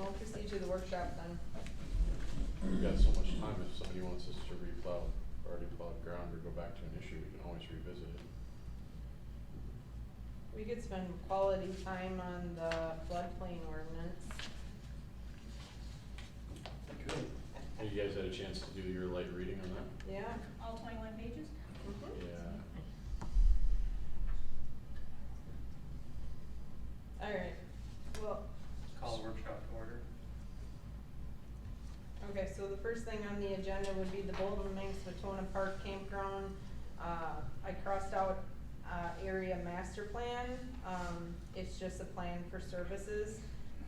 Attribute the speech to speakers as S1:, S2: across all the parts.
S1: we'll proceed to the workshop then.
S2: We've got so much time, if somebody wants us to replow already plowed ground or go back to an issue, we can always revisit it.
S1: We could spend quality time on the floodplain ordinance.
S3: Good.
S2: Have you guys had a chance to do your light reading on that?
S1: Yeah.
S4: All 21 pages?
S1: Mhm.
S2: Yeah.
S1: Alright, well,
S3: Call the workshop to order.
S1: okay, so the first thing on the agenda would be the Bolton Minks Watona Park Campground. I crossed out, area master plan, it's just a plan for services.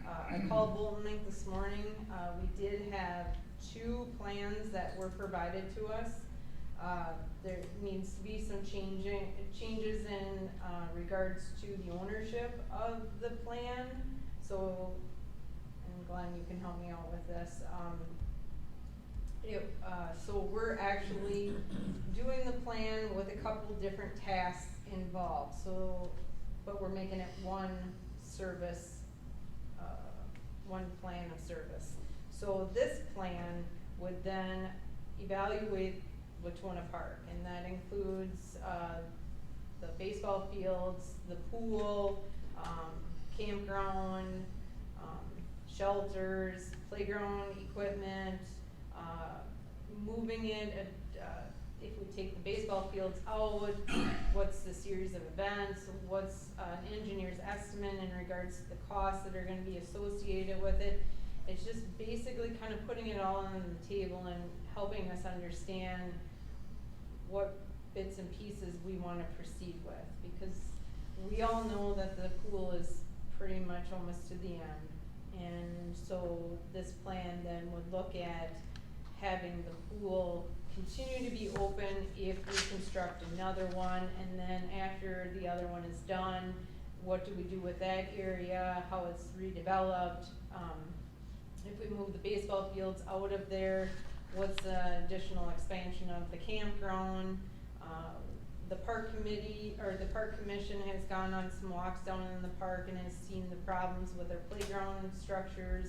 S1: I called Bolton Mink this morning, we did have 2 plans that were provided to us. There needs to be some changes in, regards to the ownership of the plan, so, and Glenn, you can help me out with this, so we're actually doing the plan with a couple different tasks involved, so, but we're making it one service, one plan of service. So this plan would then evaluate Watona Park, and that includes, the baseball fields, the pool, campground, shelters, playground equipment, moving it, if we take the baseball fields out, what's the series of events, what's an engineer's estimate in regards to the costs that are gonna be associated with it. It's just basically kind of putting it all on the table and helping us understand what bits and pieces we wanna proceed with, because we all know that the pool is pretty much almost to the end. And so this plan then would look at having the pool continue to be open if we construct another one, and then after the other one is done, what do we do with that area, how it's redeveloped, if we move the baseball fields out of there, what's the additional expansion of the campground. The park committee, or the park commission has gone on some walks down in the park and has seen the problems with their playground structures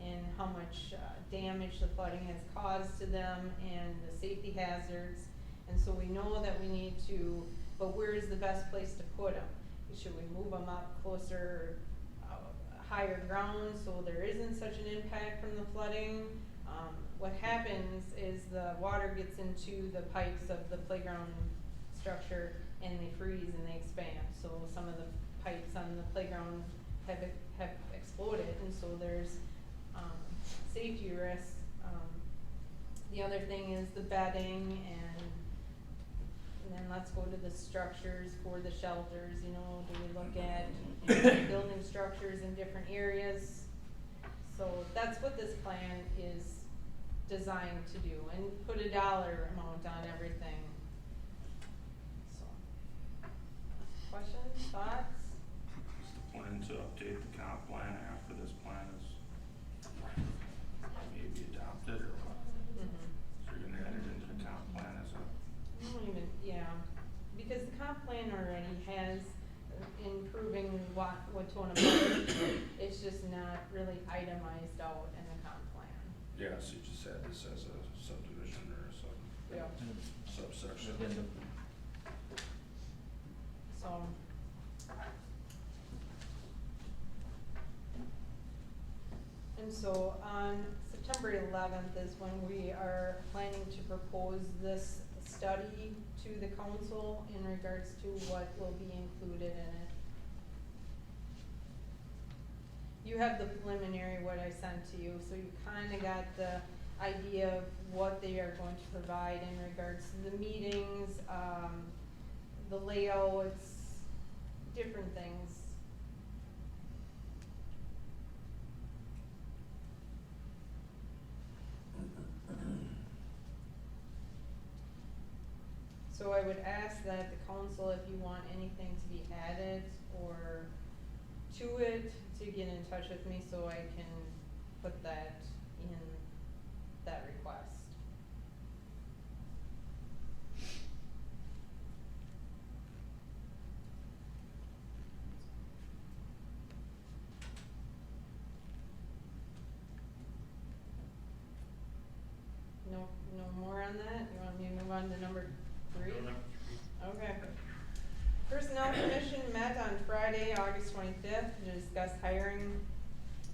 S1: and how much damage the flooding has caused to them and the safety hazards. And so we know that we need to, but where is the best place to put them? Should we move them up closer, higher ground, so there isn't such an impact from the flooding? What happens is the water gets into the pipes of the playground structure and they freeze and they expand. So some of the pipes on the playground have exploded, and so there's safety risks. The other thing is the bedding, and then let's go to the structures for the shelters. You know, do we look at building structures in different areas? So that's what this plan is designed to do, and put a dollar amount on everything. So, questions, thoughts?
S5: Is the plan to update the comp plan after this plan is maybe adopted, or what?
S1: Mm-hmm.
S5: So you're gonna add it into the comp plan as a,
S1: I don't even, yeah, because the comp plan already has improving Watona Park. It's just not really itemized out in the comp plan.
S5: yeah, so you just add this as a subdivision or a
S1: Yeah.
S5: subsection.
S3: Addendum.
S1: So. And so on September 11th is when we are planning to propose this study to the council in regards to what will be included in it. You have the preliminary, what I sent to you, so you kinda got the idea of what they are going to provide in regards to the meetings, the layouts, different things. So I would ask that the council, if you want anything to be added or to it, to get in touch with me so I can put that in that request. discussed hiring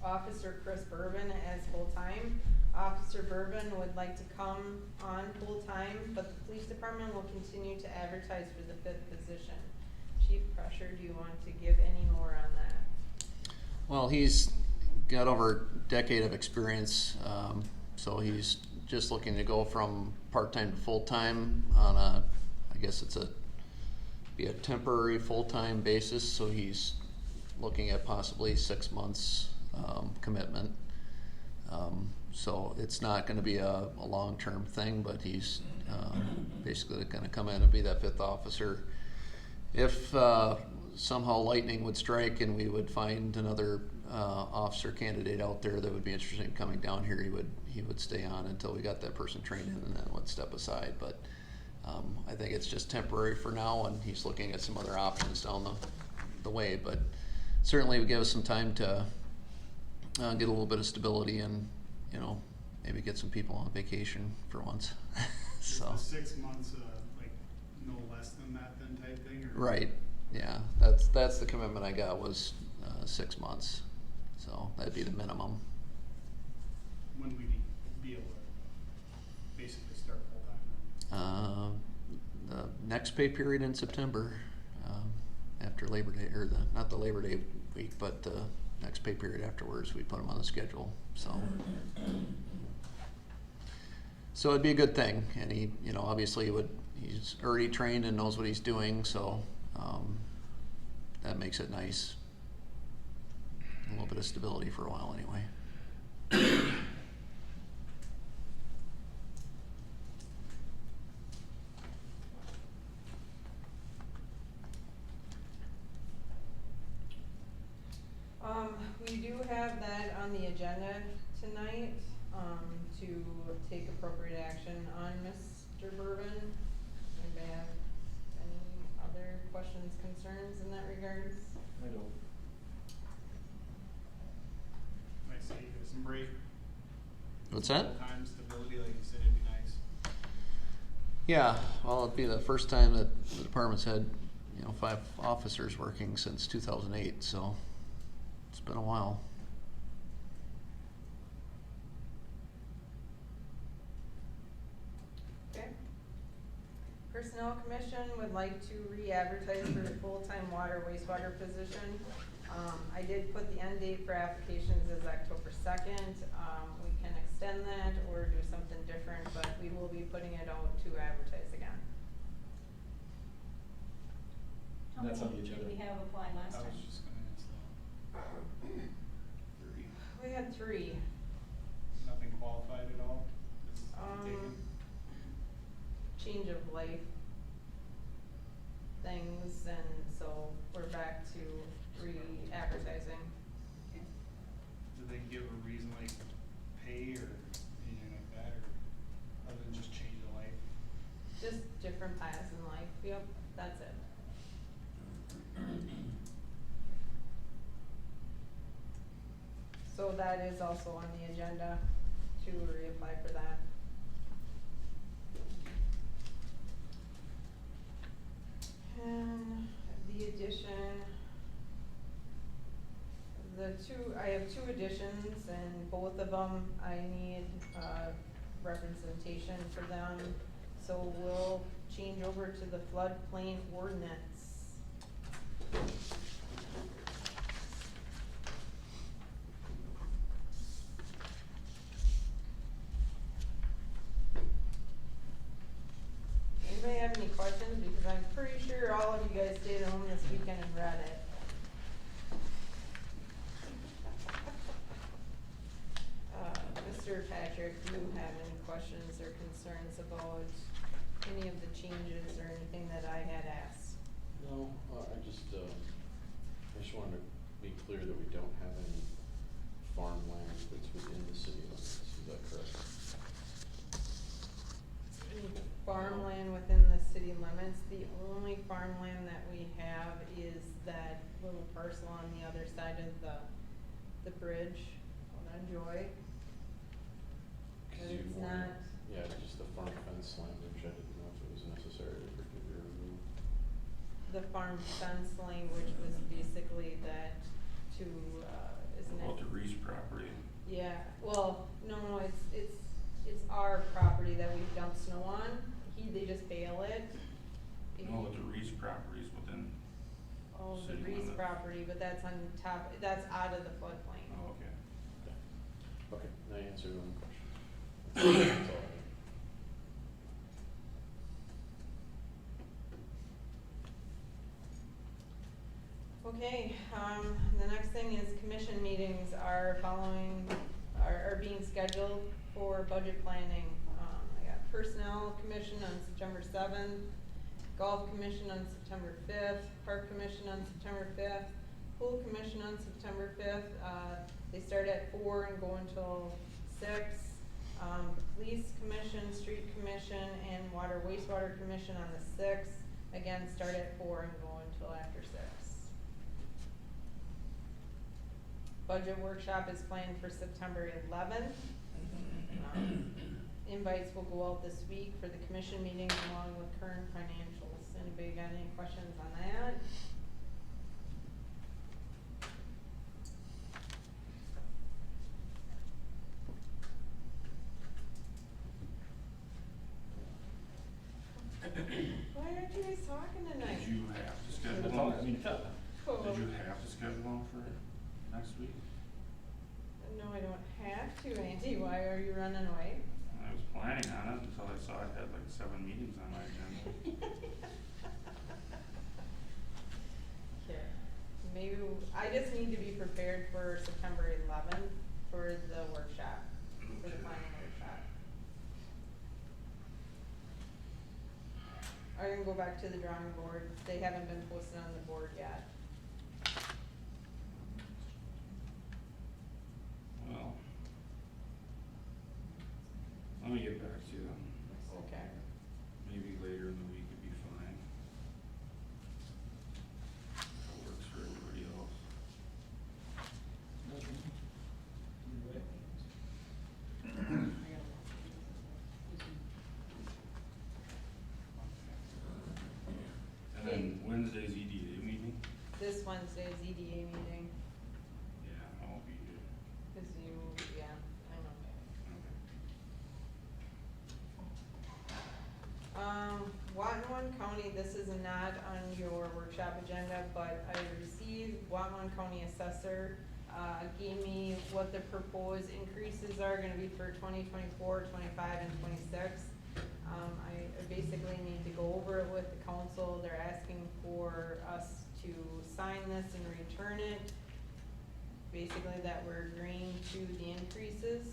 S1: Officer Chris Bourbon as full-time. Officer Bourbon would like to come on full-time, but the police department will continue to advertise for the 5th position. Chief Prusher, do you want to give any more on that?
S4: Well, he's got over a decade of experience, so he's just looking to go from part-time to full-time on a, I guess it's be a temporary full-time basis, so he's looking at possibly 6 months commitment. So it's not gonna be a long-term thing, but he's basically gonna come in and be that 5th officer. If somehow lightning would strike and we would find another officer candidate out there that would be interested in coming down here, he would stay on until we got that person trained in and then would step aside. But I think it's just temporary for now, and he's looking at some other options down the way. But certainly it would give us some time to get a little bit of stability and, you know, maybe get some people on vacation for once. So.
S6: Is the 6 months, like no less than that then type thing? Or?
S4: Right, yeah, that's the commitment I got was 6 months, so that'd be the minimum.
S6: When would he be able to basically start full time?
S4: The next pay period in September, after Labor Day, or not the Labor Day week, but the next pay period afterwards, we put him on the schedule, so. So it'd be a good thing, and he, you know, obviously he's already trained and knows what he's doing, so that makes it nice. A little bit of stability for a while anyway.
S1: We do have that on the agenda tonight, to take appropriate action on Mr. Bourbon. Anybody have any other questions, concerns in that regards?
S3: I don't.
S6: Like say you get some break,
S4: What's that?
S6: full-time stability, like you said, it'd be nice.
S4: Yeah, well, it'd be the first time that the department's had, you know, 5 officers working since 2008, so it's been a while.
S1: Okay. Personnel Commission would like to re-advertise for the full-time water wastewater position. I did put the end date for applications as October 2nd. We can extend that or do something different, but we will be putting it out to advertise again.
S7: How
S3: That's on
S7: many
S3: the agenda.
S7: did we have apply last
S6: I
S7: time?
S6: was just gonna ask that.
S1: We had 3.
S6: Nothing qualified at all? This is taken?
S1: Change of life things, and so we're back to re-advertising.
S7: Okay.
S6: Did they give a reason like pay or anything like that, or other than just change of life?
S1: Just different paths in life, yep, that's it. So that is also on the agenda to reapply for that. And the addition, I have 2 additions, and both of them I need representation for them. So we'll change over to the floodplain ordinance. Anybody have any questions? Because I'm pretty sure all of you guys stayed home this weekend and read it. Mr. Patrick, do you have any questions or concerns about any of the changes or anything that I had asked?
S2: No, I just wanted to be clear that we don't have any farmland that's within the city limits, is that correct?
S1: Farmland within the city limits, the only farmland that we have is that little parcel on the other side of the bridge on Joy.
S2: 'Cause
S1: But
S2: you
S1: it's
S2: wanted-
S1: not,
S2: Yeah, just the farm fence language, I didn't know if it was necessary for it to be removed.
S1: the farm fence language was basically that to to, isn't it?
S5: About the Reese property.
S1: Yeah, well, no, it's our property that we dump snow on, they just bail it.
S5: No, but the Reese properties within,
S1: Oh, the
S5: city
S1: Reese
S5: limits.
S1: property, but that's on top, that's out of the floodplain.
S5: oh, okay.
S2: Okay, that answered one question. That's all I had.
S1: Okay, the next thing is commission meetings are are being scheduled for budget planning. I got Personnel Commission on September 7th, Golf Commission on September 5th, Park Commission on September 5th, Pool Commission on September 5th. They start at 4 and go until 6. Police Commission, Street Commission, and Water Wastewater Commission on the 6th. Again, start at 4 and go until after 6. Budget workshop is planned for September 11th. Invites will go out this week for the commission meetings along with current financials. Anybody got any questions on that? Why aren't you guys talking tonight?
S5: Did you have to schedule
S3: That's all, I
S5: one?
S3: mean,
S1: Oh.
S5: Did you have to schedule one for next week?
S1: No, I don't have to, Andy. Why are you running away?
S5: I was planning on it until I saw I had like 7 meetings on my agenda.
S1: Okay, maybe, I just need to be prepared for September 11th for the workshop, for the planning workshop. I can go back to the drawing board. They haven't been posted on the board yet.
S5: Well, let me get back to you.
S1: Okay.
S5: Maybe later in the week would be fine. If it works for everybody else. And then Wednesday's EDA meeting?
S1: This Wednesday's EDA meeting,
S5: Yeah, I won't be here.
S1: cause you, yeah, I know. Watonwan County, this is not on your workshop agenda, but I received Watonwan County Assessor, gave me what the proposed increases are gonna be for 2024, 25, and 26. I basically need to go over it with the council. They're asking for us to sign this and return it. Basically that we're agreeing to the increases.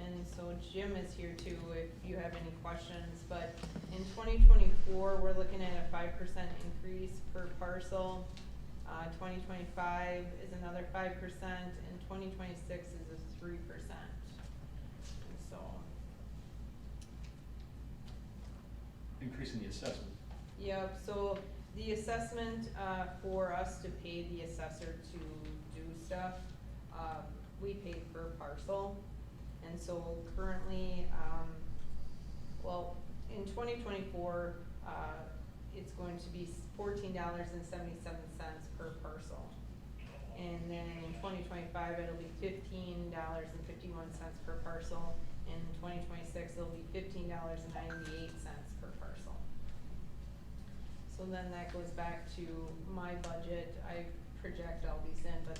S1: And so Jim is here too if you have any questions, but in 2024, we're looking at a 5% increase per parcel. 2025 is another 5%, and 2026 is a 3%. And so,
S3: Increasing the assessment.
S1: yep, so the assessment, for us to pay the assessor to do stuff, we pay per parcel. And so currently, well, in 2024, it's going to be $14.77 per parcel. And then in 2025, it'll be $15.51 per parcel. In 2026, it'll be $15.98 per parcel. So then that goes back to my budget. I project all these in, but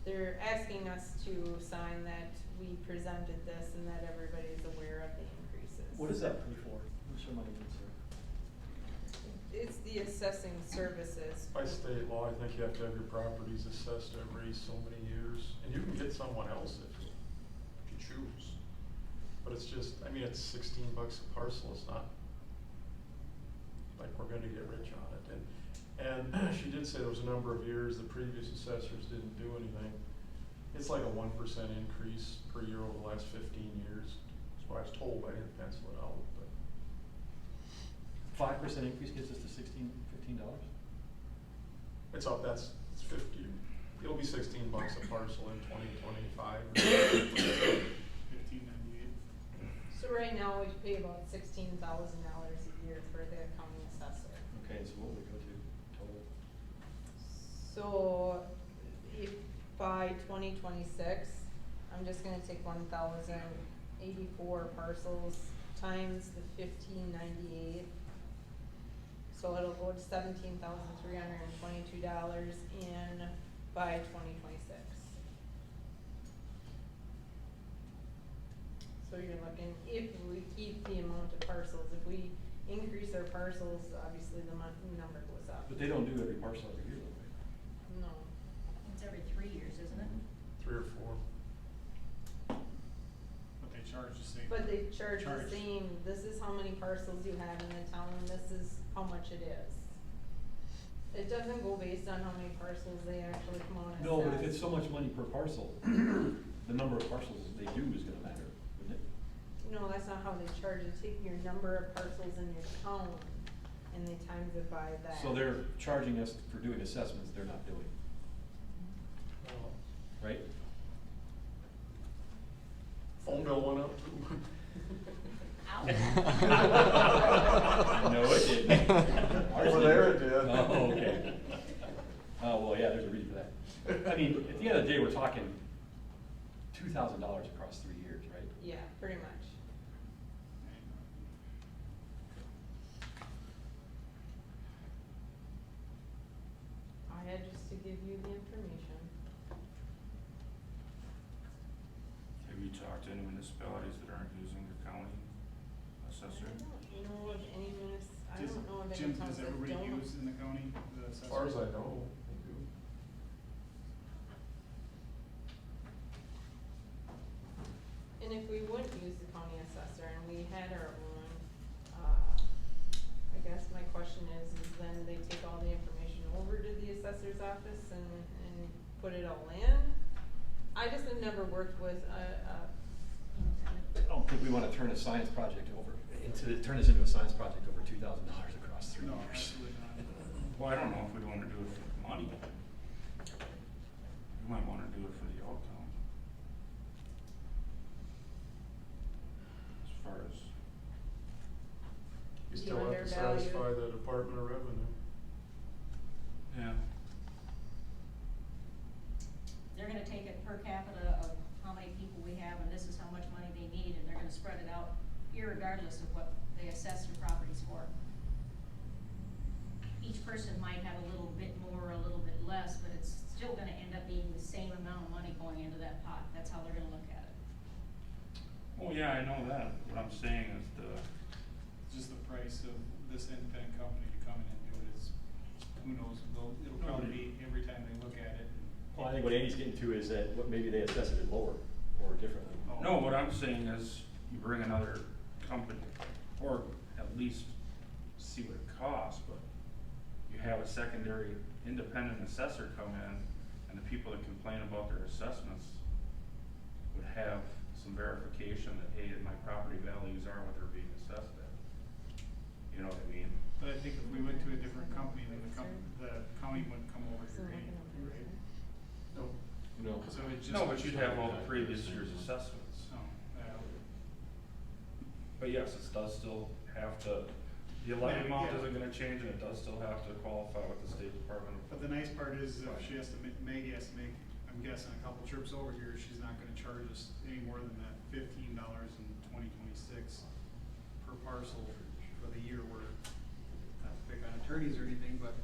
S1: they're asking us to sign that we presented this and that everybody's aware of the increases.
S3: What is that pay for? What's your money is there?
S1: It's the assessing services.
S8: By state law, I think you have to have your properties assessed every so many years, and you can get someone else if you choose. But it's just, I mean, it's $16 a parcel, it's not like we're gonna get rich on it. And she did say there was a number of years the previous assessors didn't do anything. It's like a 1% increase per year over the last 15 years. That's what I was told, I didn't pencil it out, but.
S3: 5% increase gets us to $15.
S8: It's up, it's 50, it'll be $16 a parcel in 2025.
S6: 1598.
S1: So right now, we pay about $16,000 a year for the county assessor.
S3: Okay, so what would we go to total?
S1: So if by 2026, I'm just gonna take 1,084 parcels times the 1598. So it'll go to $17,322 in by 2026. So you're looking, if we keep the amount of parcels, if we increase our parcels, obviously the number goes up.
S3: But they don't do every parcel every year, though, right?
S1: No.
S7: It's every 3 years, isn't it?
S8: 3 or 4.
S6: But they charge the same.
S1: But they charge the same, this is how many parcels you have in the town, and this is how much it is. It doesn't go based on how many parcels they actually come on and
S3: No, but if
S1: assess.
S3: it's so much money per parcel, the number of parcels they do is gonna matter, wouldn't it?
S1: No, that's not how they charge, they take your number of parcels in your town, and they times it by that.
S3: So they're charging us for doing assessments they're not doing, right?
S8: Phone bill went up too.
S7: Ow.
S3: No, it didn't. Ours
S8: Over
S3: didn't.
S8: there it did.
S3: Oh, okay. Oh, well, yeah, there's a reason for that. I mean, at the end of the day, we're talking $2,000 across 3 years, right?
S1: Yeah, pretty much. I had just to give you the information.
S5: Have you talked to any municipalities that aren't using the county assessor?
S1: I don't know of any I
S6: Does-
S1: don't know of any
S6: Jim,
S1: towns
S6: does
S1: that
S6: everybody
S1: don't.
S6: use in the county, the assessor?
S8: As far as I know, they do.
S1: And if we wouldn't use the county assessor and we had our own, I guess my question is then they take all the information over to the assessor's office and put it all in? I just have never worked with
S3: I don't think we wanna turn a science project turn this into a science project over $2,000 across 3
S6: No,
S3: years.
S6: absolutely not.
S5: Well, I don't know if we'd wanna do it for the money. We might wanna do it for the outcome. As far as,
S8: You
S1: You
S8: still have to
S1: undervalue-
S8: satisfy the Department of Revenue.
S5: yeah,
S7: They're gonna take it per capita of how many people we have, and this is how much money they need, and they're gonna spread it out irregardless of what they assess their properties for. Each person might have a little bit more or a little bit less, but it's still gonna end up being the same amount of money going into that pot. That's how they're gonna look at it.
S5: oh yeah, I know that, what I'm saying is
S6: Just the price of this independent company to come in and do it is, who knows, it'll probably be every time they look at it.
S3: Well, I think what Andy's getting to is that maybe they assess it lower or differently.
S5: no, what I'm saying is you bring another company, or at least see what it costs, but you have a secondary independent assessor come in, and the people that complain about their assessments would have some verification that, hey, my property values are what they're being assessed at. You know what I mean?
S6: But I think if we went to a different company, then the county wouldn't come over
S1: So
S6: here
S1: not
S6: anyway,
S1: gonna be
S6: right?
S8: No. No.
S6: So it just.
S5: No, but you'd have all the previous year's assessments.
S6: Oh, yeah.
S5: But yes, it does still have to, the levy amount
S6: Yeah.
S5: isn't gonna change, and it does still have to qualify with the State Department of.
S6: But the nice part is if she has to Maggie has to make, I'm guessing, a couple trips over here, she's not gonna charge us any more than that $15 in 2026 per parcel for the year where, not to pick on attorneys or anything, but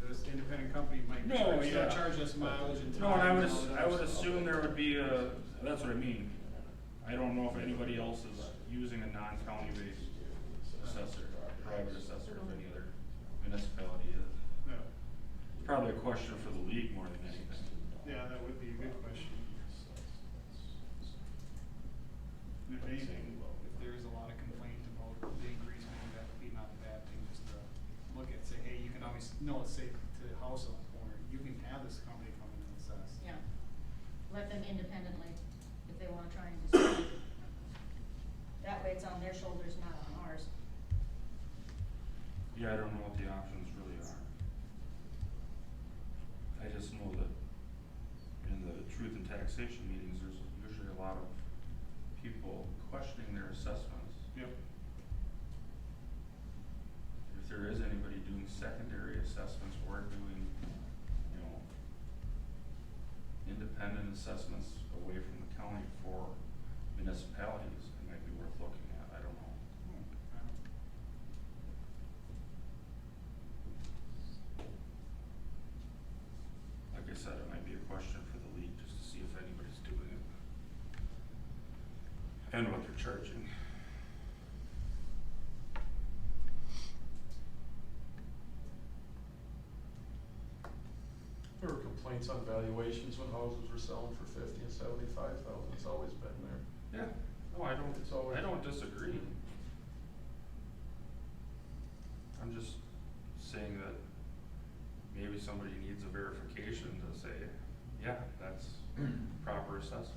S6: this independent company might
S5: No,
S6: charge,
S5: yeah.
S6: charge us mileage and time.
S5: No, and I would,
S6: all that
S5: I would
S6: stuff.
S5: assume there would be a, that's what I mean. I don't know if anybody else is using a non-county based assessor, private assessor, if any other municipality is.
S6: Yeah.
S5: Probably a question for the league more than anything.
S6: Yeah, that would be a good question. And if anything, if there is a lot of complaint about the increase, maybe that would be not a bad thing, just to look at, say, hey, you can always, no, let's say to the house on the corner, you can have this company come in and assess.
S7: Yeah. Let them independently, if they wanna try and decide. That way it's on their shoulders, not on ours.
S5: Yeah, I don't know what the options really are. I just know that in the truth and taxation meetings, there's usually a lot of people questioning their assessments.
S6: Yep.
S5: If there is anybody doing secondary assessments or doing, you know, independent assessments away from the county for municipalities, it might be worth looking at, I don't know. Like I said, it might be a question for the league, just to see if anybody's doing it. And what they're charging.
S8: There were complaints on valuations when houses were selling for 50 and 75,000, it's always been there.
S5: Yeah, no,
S8: It's always-
S5: I don't disagree. I'm just saying that maybe somebody needs a verification to say, yeah, that's proper assessment.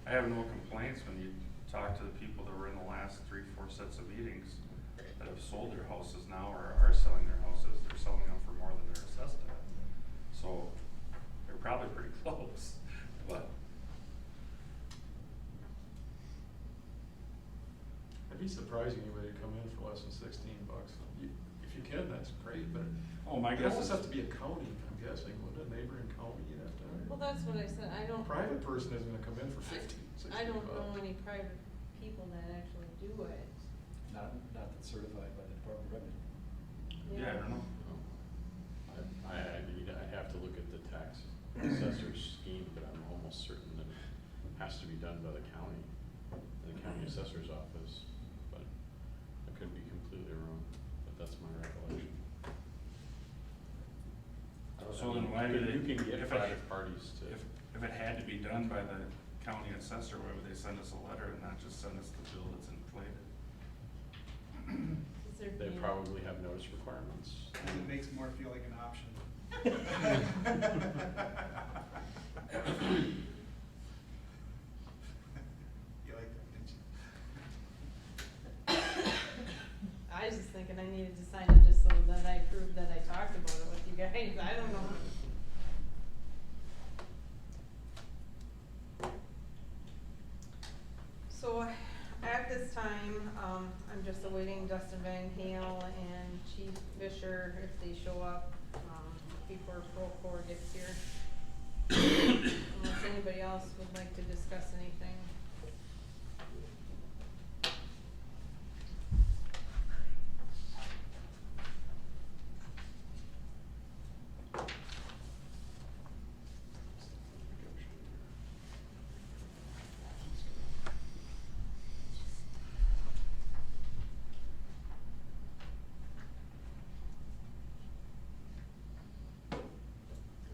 S5: I have no complaints when you talk to the people that were in the last 3-4 sets of meetings that have sold their houses now or are selling their houses, they're selling them for more than they're assessed at. So, they're probably pretty close, but.
S8: It'd be surprising anybody to come in for less than $16. If you can, that's great, but
S5: Oh, my
S8: it
S5: guess
S8: almost
S5: is-
S8: have to be a county, I'm guessing, wouldn't a neighboring county you'd have to hire?
S1: Well, that's what I said, I
S8: A
S1: don't.
S8: private person isn't gonna come in for 50, 60
S1: I don't know
S8: bucks.
S1: any private people that actually do it.
S3: Not that's certified by the Department of Revenue.
S5: Yeah, I don't know.
S2: I have to look at the tax assessor's scheme, but I'm almost certain that it has to be done by the county assessor's office, but I could be completely wrong, but that's my recollection.
S5: So then why do they?
S2: You can get
S5: if it-
S2: private parties to.
S5: If it had to be done by the county assessor, why would they send us a letter and not just send us the bill that's inflated?
S1: Is there
S2: They
S1: being-
S2: probably have notice requirements.
S6: And it makes more feel like an option. You like that, didn't you?
S1: I was just thinking I needed to sign it just so that I proved that I talked about it with you guys, I don't know. So, at this time, I'm just awaiting Dustin Van Hale and Chief Fisher if they show up, before Procore gets here. Unless anybody else would like to discuss anything.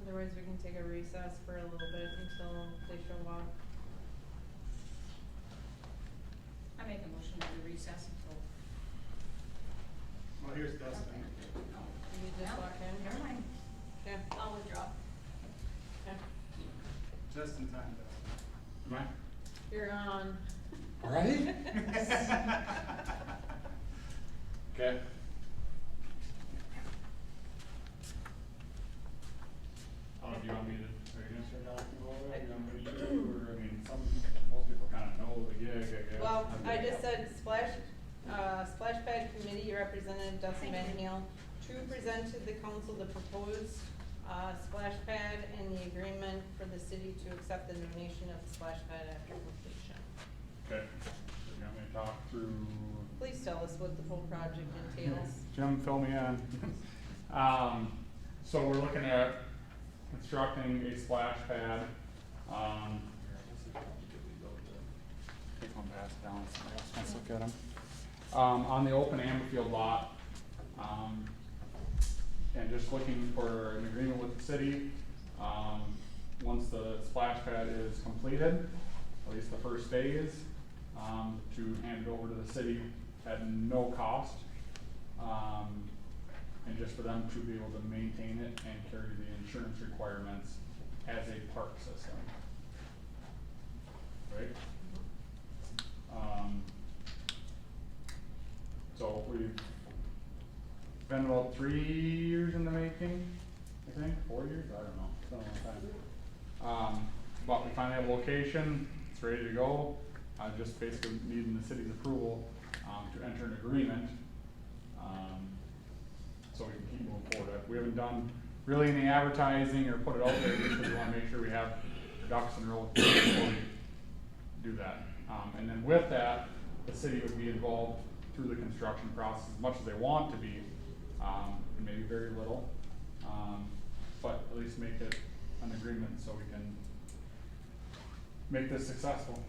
S1: Otherwise, we can take a recess for a little bit until they show up.
S7: I make a motion to recess until.
S6: Well, here's Dustin.
S1: You just
S7: No,
S1: walk in?
S7: Never mind,
S1: Okay,
S7: I'll withdraw.
S1: okay.
S6: Just in time, Dustin.
S1: You're on.
S2: Right? Okay.
S9: Do you want me to, are you gonna start talking about it, you want me to, or, I mean, most people kinda know the gig, I guess.
S1: Well, I just said splash pad committee representative Dustin Van Hale to present to the council the proposed, splash pad and the agreement for the city to accept the donation of the splash pad after completion.
S9: Okay, you want me to talk through?
S1: Please tell us what the whole project entails.
S9: Jim, fill me in. So we're looking at constructing a splash pad, take one pass down, somebody else wants to look at them. On the open Amberfield lot, and just looking for an agreement with the city. Once the splash pad is completed, at least the first phase, to hand it over to the city at no cost. And just for them to be able to maintain it and carry the insurance requirements as a park system. Right? So we've been about 3 years in the making, I think, 4 years, I don't know, it's been a long time. But we finally have a location, it's ready to go, just basically needing the city's approval, to enter an agreement, so we can keep moving forward. We haven't done really any advertising or put it out there, because we wanna make sure we have ducks in a row before we do that. And then with that, the city would be involved through the construction process as much as they want to be, and maybe very little. But at least make it an agreement so we can make this successful.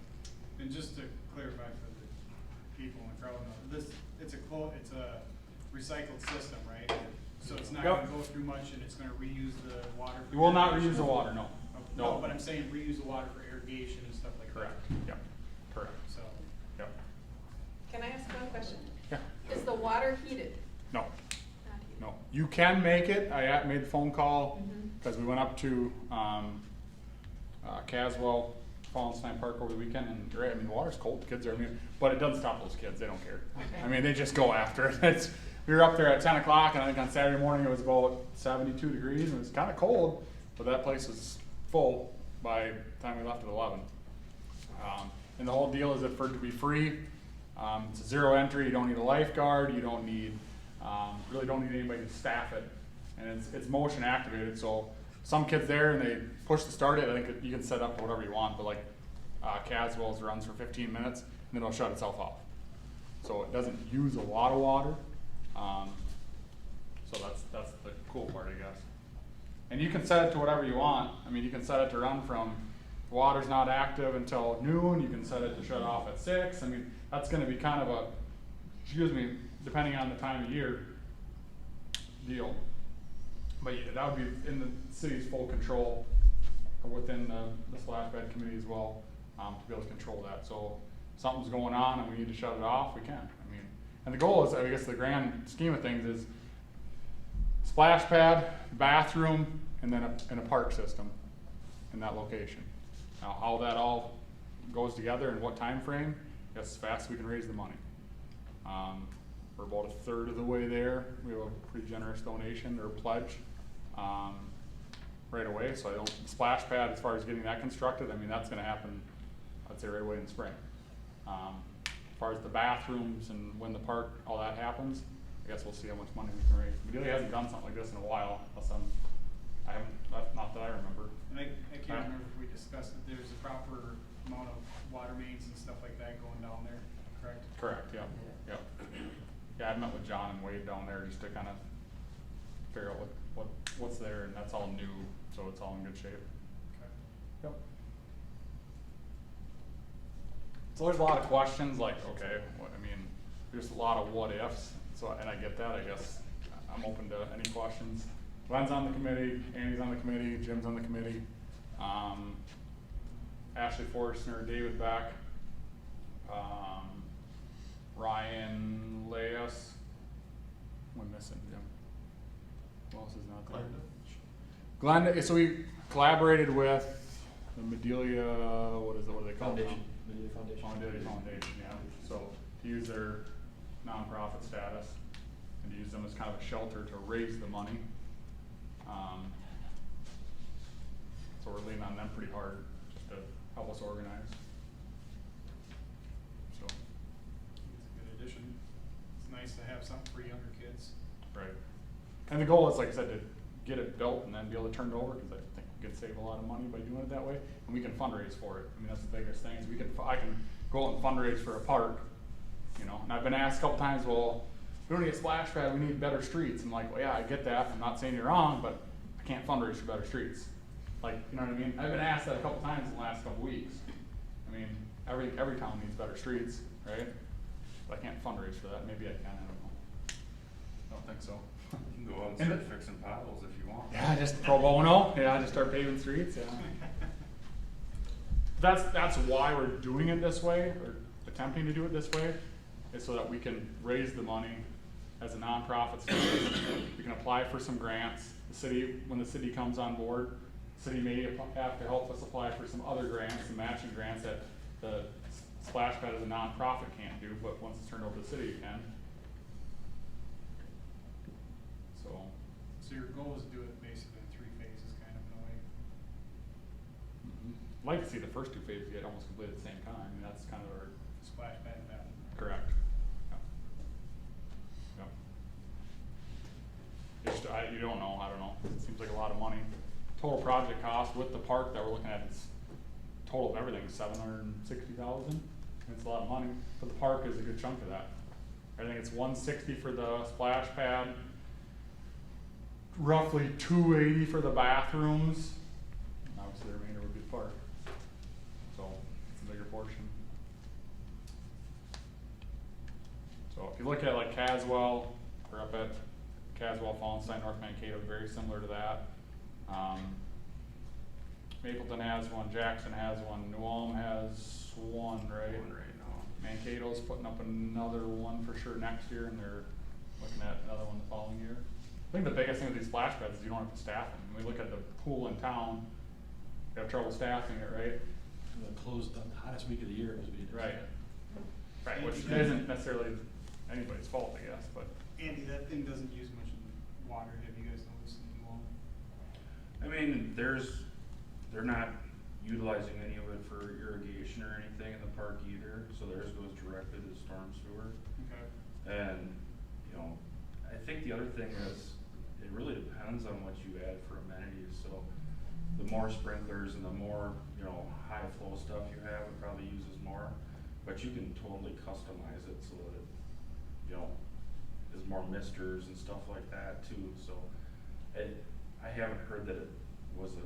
S6: And just to clarify for the people in the crowd, this, it's a recycled system, right? So it's not
S9: Yep.
S6: gonna go through much and it's gonna reuse the water. for
S9: You will not
S6: irrigation?
S9: reuse the water, no.
S6: No, but I'm saying reuse the water for irrigation and stuff like that.
S9: Correct, yep, correct,
S6: So,
S9: yep,
S1: Can I ask one question?
S9: yeah,
S1: Is the water heated?
S9: no.
S1: Not heated.
S9: No, you can make it. I made the phone call
S1: Mhm.
S9: because we went up to Caswell, Fallenstein Park over the weekend, and I mean the water's cold. The kids are, but it doesn't stop those kids. They don't care.
S1: Okay.
S9: I mean they just go after it. We were up there at 10 o'clock, and I think on Saturday morning it was about 72 degrees, and it was kind of cold, but that place was full by the time we left at 11. And the whole deal is that for it to be free, it's a zero entry. You don't need a lifeguard. You don't need really don't need anybody to staff it, and it's motion activated. So some kids there and they push to start it. I think you can set up whatever you want, but like Caswell's runs for 15 minutes and then it'll shut itself off. So it doesn't use a lot of water. So that's the cool part, I guess. And you can set it to whatever you want. I mean, you can set it to run from water's not active until noon. You can set it to shut off at 6. I mean, that's going to be kind of a, depending on the time of year deal. But yeah, that would be in the city's full control, or within the splash pad committee as well, to be able to control that. So if something's going on and we need to shut it off, we can. I mean, and the goal is, I guess the grand scheme of things is splash pad, bathroom, and then a park system in that location. Now how that all goes together and what time frame, I guess as fast as we can raise the money. We're about a third of the way there. We have a pretty generous donation or pledge right away. So I don't, splash pad, as far as getting that constructed, I mean, that's gonna happen, I'd say right away in the spring. As far as the bathrooms and when the park, all that happens, I guess we'll see how much money we can raise. Medelia hasn't done something like this in a while, unless I haven't, not that I remember.
S6: and I can't remember if we discussed that there's a proper amount of water mains and stuff like that going down there, correct?
S9: Correct, yep, yep. Yeah, I met with John and Wade down there just to kind of figure out what's there, and that's all new, so it's all in good shape.
S6: Okay.
S9: Yep. So there's a lot of questions, like, okay, I mean, there's a lot of what ifs, so, and I get that, I guess, I'm open to any questions. Glenn's on the committee, Andy's on the committee, Jim's on the committee, Ashley Forstner, David Beck, Ryan Leas, I'm missing Jim. Who else is not there? Glenda, so we collaborated with the Medelia, what do they call it?
S3: Foundation. Media Foundation.
S9: Medelia Foundation, yeah, so to use their nonprofit status and to use them as kind of a shelter to raise the money. So we're leaning on them pretty hard just to help us organize. So,
S6: It's a good addition. It's nice to have something for younger kids.
S9: right. And the goal is, like I said, to get it built and then be able to turn it over, because I think we can save a lot of money by doing it that way, and we can fundraise for it. I mean, that's the biggest thing, is I can go out and fundraise for a park, you know, and I've been asked a couple times, well, we don't need a splash pad, we need better streets. I'm like, well, yeah, I get that, I'm not saying you're wrong, but I can't fundraise for better streets. Like, you know what I mean? I've been asked that a couple times in the last couple weeks. I mean, every town needs better streets, right? But I can't fundraise for that, maybe I can, I don't know. I don't think so.
S5: You can go out and
S9: And
S5: start fixing potholes if you want.
S9: Yeah, just pro bono, yeah, just start paving streets, yeah. That's why we're doing it this way, or attempting to do it this way, is so that we can raise the money as a nonprofit status. We can apply for some grants. The city, when the city comes on board, the city may have to help us apply for some other grants, some matching grants that the splash pad as a nonprofit can't do, but once it's turned over to the city, it can. So,
S6: So your goal is to do it basically in 3 phases, kind of in a way.
S9: I'd like to see the first 2 phases get almost completed at the same time. I mean, that's kind of our,
S6: Splash pad and bathroom.
S9: correct. Yep. You don't know, I don't know. It seems like a lot of money. Total project cost with the park that we're looking at is total of everything, 760,000. It's a lot of money, but the park is a good chunk of that. I think it's 160 for the splash pad, roughly 280 for the bathrooms, and obviously the remainder would be the park. So, it's a bigger portion. So if you look at like Caswell, we're up at Caswell, Fallenstein, North Mankato, very similar to that. Mapleton has one, Jackson has one, New Ulm has one, right?
S5: One right now.
S9: Mankato's putting up another one for sure next year, and they're looking at another one the following year. I think the biggest thing with these splash pads is you don't have to staff them. When we look at the pool in town, you have trouble staffing it, right?
S3: The closed, the hottest week of the year is we.
S9: Right. Right, which isn't necessarily anybody's fault, I guess, but.
S6: Andy, that thing doesn't use much water, have you guys noticed in New Ulm?
S5: I mean, they're not utilizing any of it for irrigation or anything in the park either, so theirs goes directly to the storm sewer.
S6: Okay.
S5: And, you know, I think the other thing is, it really depends on what you add for amenities, so the more sprinklers and the more, you know, high flow stuff you have, it probably uses more, but you can totally customize it so that it, you know, there's more misters and stuff like that too, so I haven't heard that it was a,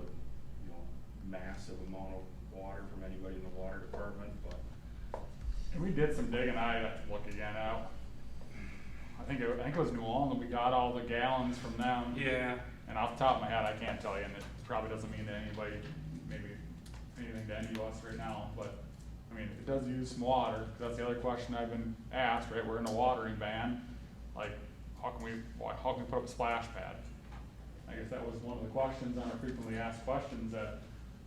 S5: you know, massive amount of water from anybody in the water department, but.
S9: And we did some digging, I have to look again out. I think it was New Ulm that we got all the gallons from them.
S5: Yeah.
S9: And off the top of my head, I can't tell you, and it probably doesn't mean to anybody, maybe anything to any of us right now, but, I mean, it does use some water, 'cause that's the other question I've been asked, right, we're in a watering ban, like, how can we put up a splash pad? I guess that was one of the questions on our frequently asked questions that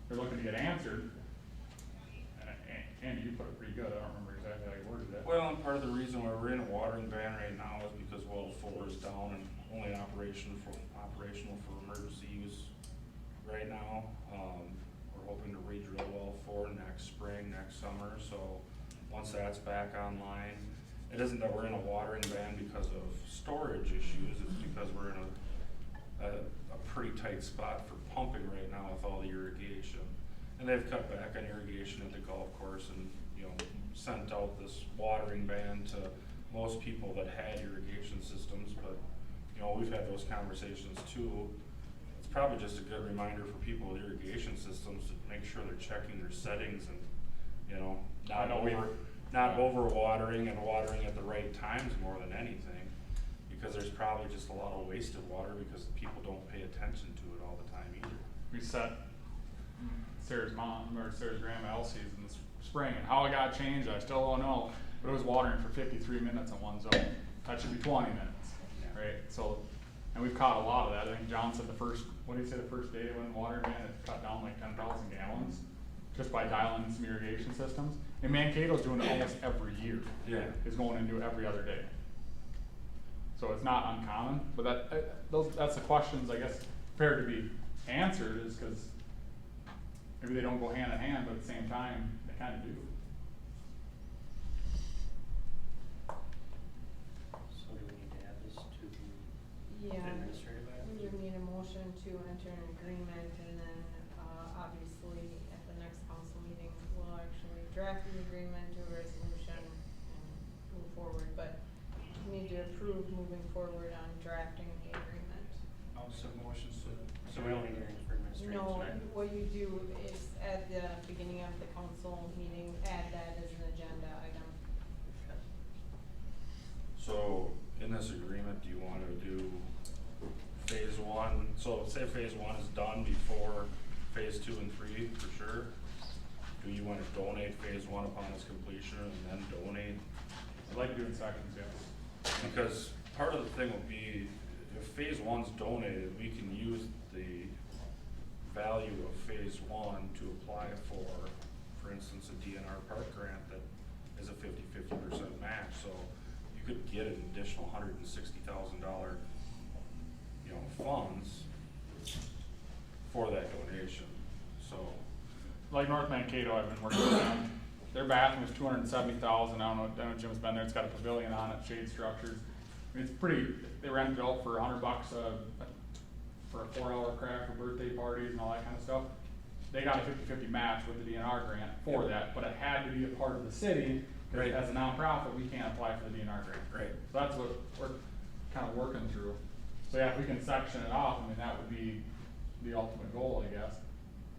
S9: they're looking to get answered. And Andy, you put it pretty good, I don't remember exactly how you worded it.
S5: Well, and part of the reason why we're in a watering ban right now is because well 4 is down and only operational for emergency use right now. We're hoping to re-drill well 4 next spring, next summer, so once that's back online, it isn't that we're in a watering ban because of storage issues, it's because we're in a pretty tight spot for pumping right now with all the irrigation. And they've cut back on irrigation at the golf course and, you know, sent out this watering ban to most people that had irrigation systems, but, you know, we've had those conversations too. It's probably just a good reminder for people with irrigation systems to make sure they're checking their settings and, you know, not overwatering and watering at the right times more than anything. Because there's probably just a lot of wasted water because people don't pay attention to it all the time either.
S9: We set Sarah's mom, or Sarah's grandma Elsie's in the spring, and how it got changed, I still don't know, but it was watering for 53 minutes in one zone. That should be 20 minutes, right? So, and we've caught a lot of that. I think John said the first day it went in watering ban, it cut down like 10,000 gallons just by dialing in some irrigation systems. And Mankato's doing it almost every year.
S5: Yeah.
S9: Is going into it every other day. So it's not uncommon, but that's the questions, I guess, fair to be answered, is because maybe they don't go hand in hand, but at the same time, they kind of do.
S10: So do we need to add this to the
S1: Yeah,
S10: administrative items?
S1: you need a motion to enter an agreement, and then, obviously, at the next council meeting, we'll actually draft the agreement, do a resolution, and move forward, but we need to approve moving forward on drafting the agreement.
S6: Also motions to.
S10: So we only need anything for administrative
S1: No,
S10: tonight?
S1: what you do is at the beginning of the council meeting, add that as an agenda item.
S5: So in this agreement, do you wanna do phase 1? So say phase 1 is done before phase 2 and 3 for sure. Do you wanna donate phase 1 upon its completion and then donate?
S9: I like doing sections, yes.
S5: Because part of the thing will be, if phase 1's donated, we can use the value of phase 1 to apply for instance, a DNR park grant that is a 50% match, so you could get an additional $160,000, you know, funds for that donation, so.
S9: Like North Mankato, I've been working with them. Their bathroom is 270,000. I don't know Jim's been there. It's got a pavilion on it, shade structures. I mean, it's pretty. They rent it out for $100 for a 4-hour craft for birthday parties and all that kind of stuff. they got a 50-50 match with the DNR grant for that, but it had to be a part of the city, cause
S3: Right.
S9: as a nonprofit, we can't apply for the DNR grant.
S3: Right.
S9: So that's what we're kinda working through. So yeah, if we can section it off, I mean, that would be the ultimate goal, I guess.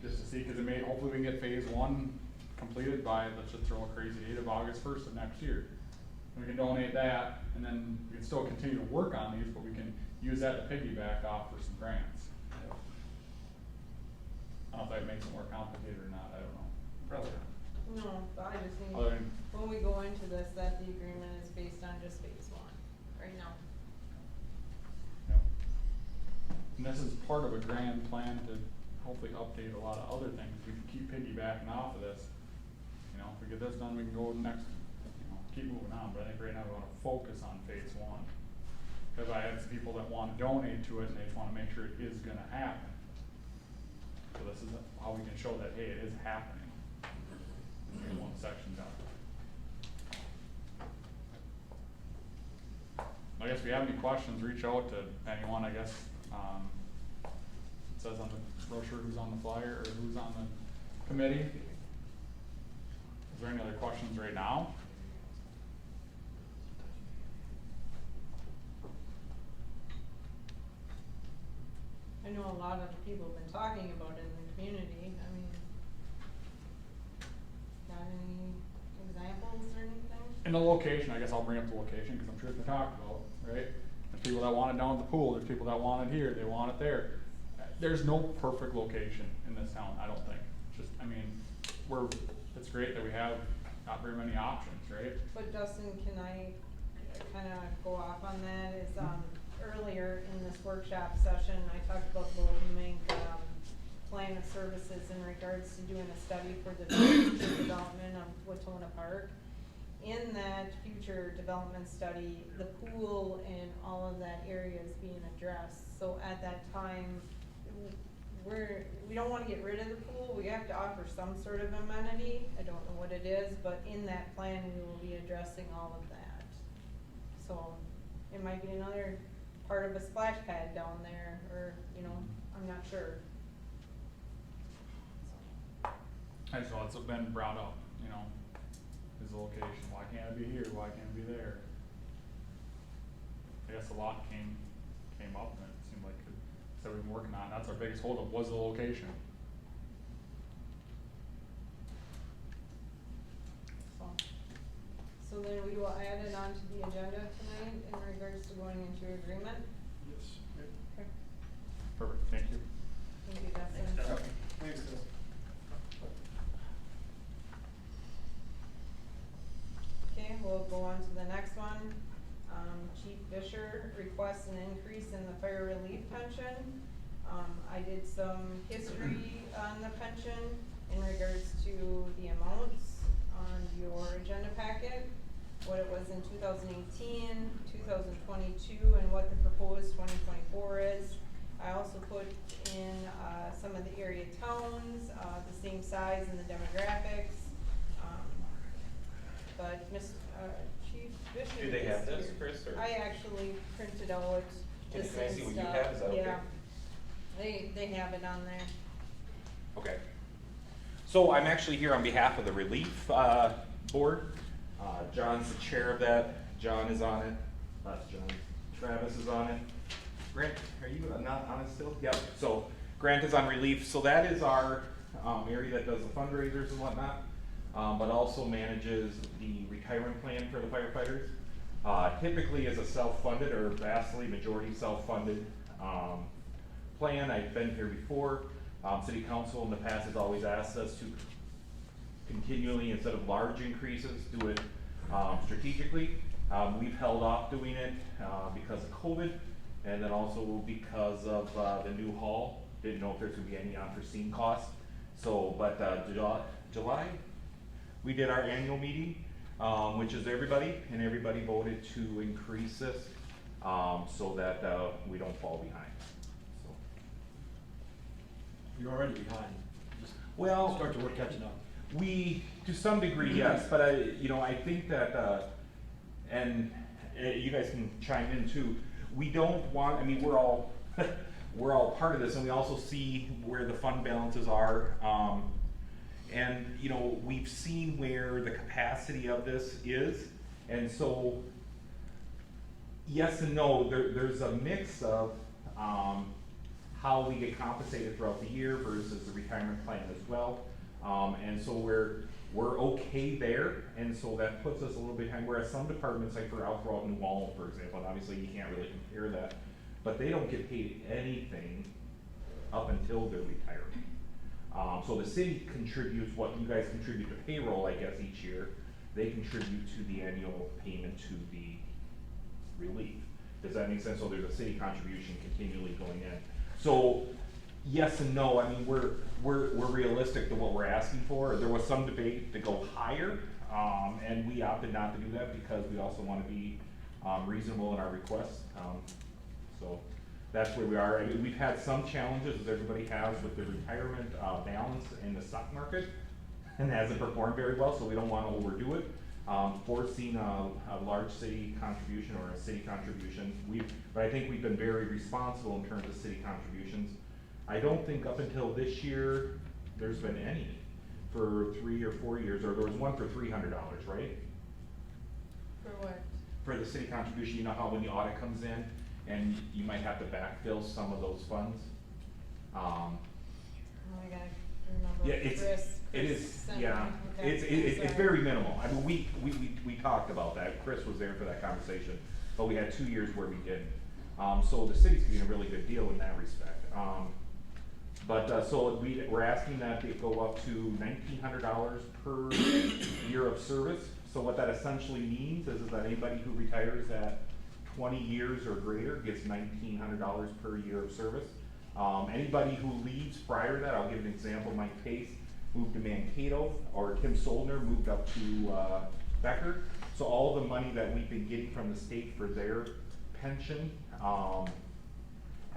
S9: Just to see, cause it may, hopefully we can get phase one completed by, let's just throw a crazy date of August 1st of next year. We can donate that, and then we can still continue to work on these, but we can use that to piggyback off for some grants. I don't know if that makes it more complicated or not, I don't know.
S3: Probably not.
S1: No, but I just think,
S9: Other than-
S1: when we go into this, that the agreement is based on just phase one, right now.
S9: Yeah. And this is part of a grand plan to hopefully update a lot of other things, we can keep piggybacking off of this. You know, if we get this done, we can go next, you know, keep moving on, but I think right now we wanna focus on phase one. Cause I have some people that wanna donate to it and they just wanna make sure it is gonna happen. So this is how we can show that, hey, it is happening. In one section done. I guess if you have any questions, reach out to anyone, I guess, it says on the brochure who's on the flyer, or who's on the committee. Is there any other questions right now?
S1: I know a lot of the people have been talking about it in the community, I mean, got any examples or anything?
S9: And the location, I guess I'll bring up the location, cause I'm sure it's been talked about, right? There's people that want it down at the pool, there's people that want it here, they want it there. There's no perfect location in this town, I don't think. Just, I mean, it's great that we have not very many options, right?
S1: But Dustin, can I kinda go off on that, is, earlier in this workshop session, I talked about the Mink, plan of services in regards to doing a study for the future development of Watona Park. In that future development study, the pool and all of that area is being addressed, so at that time, we don't wanna get rid of the pool, we have to offer some sort of amenity, I don't know what it is, but in that plan, we will be addressing all of that. So, it might be another part of a splash pad down there, or, you know, I'm not sure.
S9: I just know it's been brought up, you know, is the location, why can't it be here, why can't it be there? I guess a lot came up and it seemed like, so we've been working on, that's our biggest holdup, was the location.
S1: So then we will add it onto the agenda tonight in regards to going into agreement.
S2: Yes.
S1: Okay.
S9: Perfect, thank you.
S1: Thank you, Dustin.
S10: Thanks, Dustin.
S6: Thanks, Dustin.
S1: Okay, we'll go on to the next one. Chief Fisher requests an increase in the fire relief pension. I did some history on the pension in regards to the amounts on your agenda packet, what it was in 2018, 2022, and what the proposed 2024 is. I also put in, some of the area towns, the same size and the demographics. But Chief Fisher
S11: Do they have
S1: is
S11: this,
S1: here.
S11: Chris, or-
S1: I actually printed out the
S11: Can I
S1: same
S11: see
S1: stuff,
S11: what you have? Is that okay?
S1: yeah. They have it on there.
S11: Okay. So I'm actually here on behalf of the Relief Board. John's the chair of that. John is on it. That's John. Travis is on it. Grant, are you not on it still? Yep. So Grant is on Relief. So that is our area that does the fundraisers and whatnot, but also manages the retirement plan for the firefighters. Typically is a self-funded or vastly majority self-funded plan. I've been here before. City Council in the past has always asked us to continually, instead of large increases, do it strategically. We've held off doing it because of COVID, and then also because of the new hall. Didn't know if there's gonna be any unforeseen costs. So, but July, we did our annual meeting, which is everybody, and everybody voted to increase this so that we don't fall behind. So.
S3: You're already behind, just
S11: Well,
S3: start to work catching up.
S11: we, to some degree, yes, but I think that, and you guys can chime in too. We don't want, I mean, we're all, we're all part of this, and we also see where the fund balances are. And, you know, we've seen where the capacity of this is, and so, yes and no, there's a mix of, how we get compensated throughout the year versus the retirement plan as well. And so we're okay there, and so that puts us a little behind, whereas some departments, like for Outgrowth New Ulm, for example, and obviously you can't really compare that, but they don't get paid anything up until their retirement. So the city contributes what you guys contribute to payroll, I guess, each year. They contribute to the annual payment to the relief. Does that make sense? So there's a city contribution continually going in. So, yes and no, I mean, we're realistic to what we're asking for. There was some debate to go higher, and we opted not to do that because we also want to be reasonable in our requests. So that's where we are. I mean, we've had some challenges, as everybody has, with the retirement balance in the stock market, and it hasn't performed very well, so we don't want to overdo it. Forcing a large city contribution or a city contribution, but I think we've been very responsible in terms of city contributions. I don't think up until this year, there's been any for 3 or 4 years, or there was one for $300, right?
S1: For what?
S11: For the city contribution, you know how when the audit comes in, and you might have to backfill some of those funds?
S1: Oh my God, I remember.
S11: Yeah, it
S1: Chris
S11: is,
S1: sent
S11: yeah,
S1: me. Okay,
S11: it's
S1: sorry.
S11: very minimal. I mean, we talked about that, Chris was there for that conversation, but we had 2 years where we didn't. So the city's getting a really good deal in that respect. So we're asking that it go up to $1,900 per year of service. So what that essentially means is that anybody who retires at 20 years or greater gets $1,900 per year of service. Anybody who leaves prior to that, I'll give an example, Mike Pace moved to Mankato, or Tim Soldner moved up to Becker. So all the money that we've been getting from the state for their pension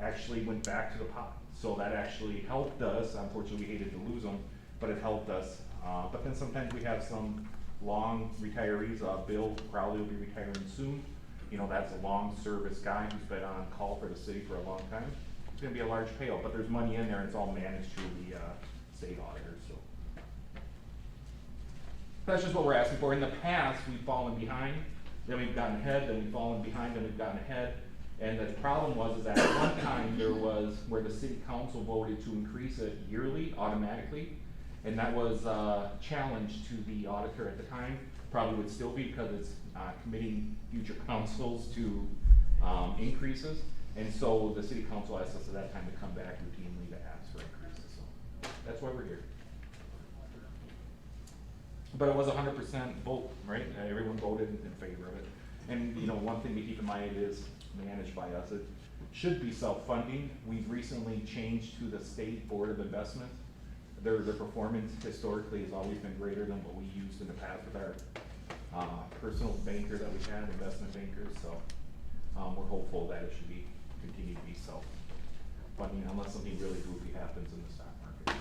S11: actually went back to the pot. So that actually helped us. Unfortunately, we hated to lose them, but it helped us. But then sometimes we have some long retirees. Bill Crowley will be retiring soon. You know, that's a long service guy who's been on call for the city for a long time. It's gonna be a large payout, but there's money in there and it's all managed through the state auditors, so. That's just what we're asking for. In the past, we've fallen behind, then we've gotten ahead, then we've fallen behind, then we've gotten ahead. And the problem was that at one time there was where the city council voted to increase it yearly, automatically. And that was a challenge to the auditor at the time. Probably would still be because it's committing future councils to increases. And so the city council asked us at that time to come back routinely to ask for increases. So that's why we're here. But it was 100% vote, right? Everyone voted in favor of it. And you know, one thing to keep in mind, it is managed by us. It should be self-funding. We've recently changed to the State Board of Investment. Their performance historically has always been greater than what we used in the past with our personal banker that we had, investment bankers. So we're hopeful that it should be continue to be self-funding unless something really goofy happens in the stock market.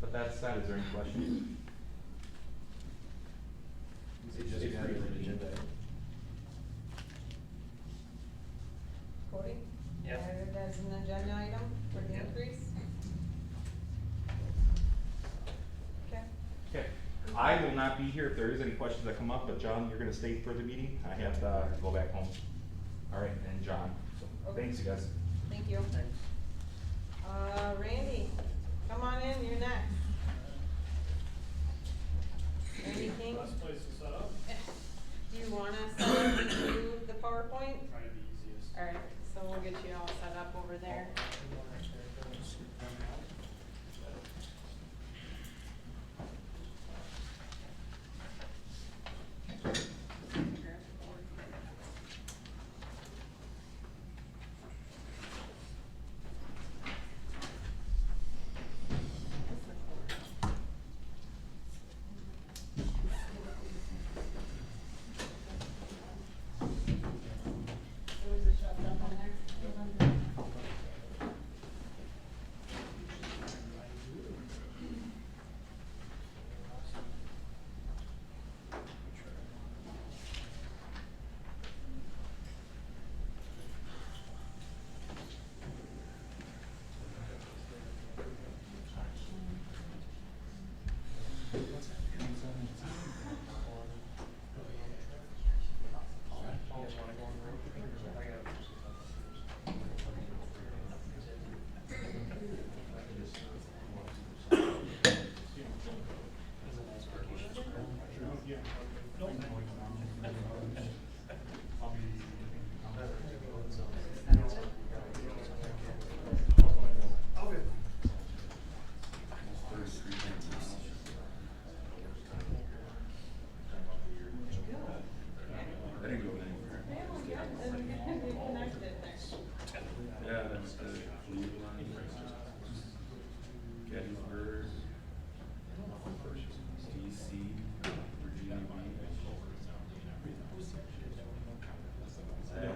S11: But that's that. Is there any questions?
S4: It's
S11: pretty routine.
S1: Cody?
S10: Yep.
S1: Add it as an agenda item for the
S10: Yep.
S1: increase? Okay.
S11: Okay. I will not be here if there is any questions that come up, but John, you're gonna stay for the meeting. I have to go back home. All right, and John, so
S1: Okay.
S11: thanks you guys.
S1: Thank you.
S10: Thanks.
S1: Randy, come on in, you're next. Randy King?
S6: Best place to set up?
S1: Do you wanna set up to the PowerPoint?
S6: Try to be easiest.
S1: Alright, so we'll get you all set up over there.
S5: Yeah, that's the Cleveland, Gettysburg, DC, Virginia Beach. Yeah.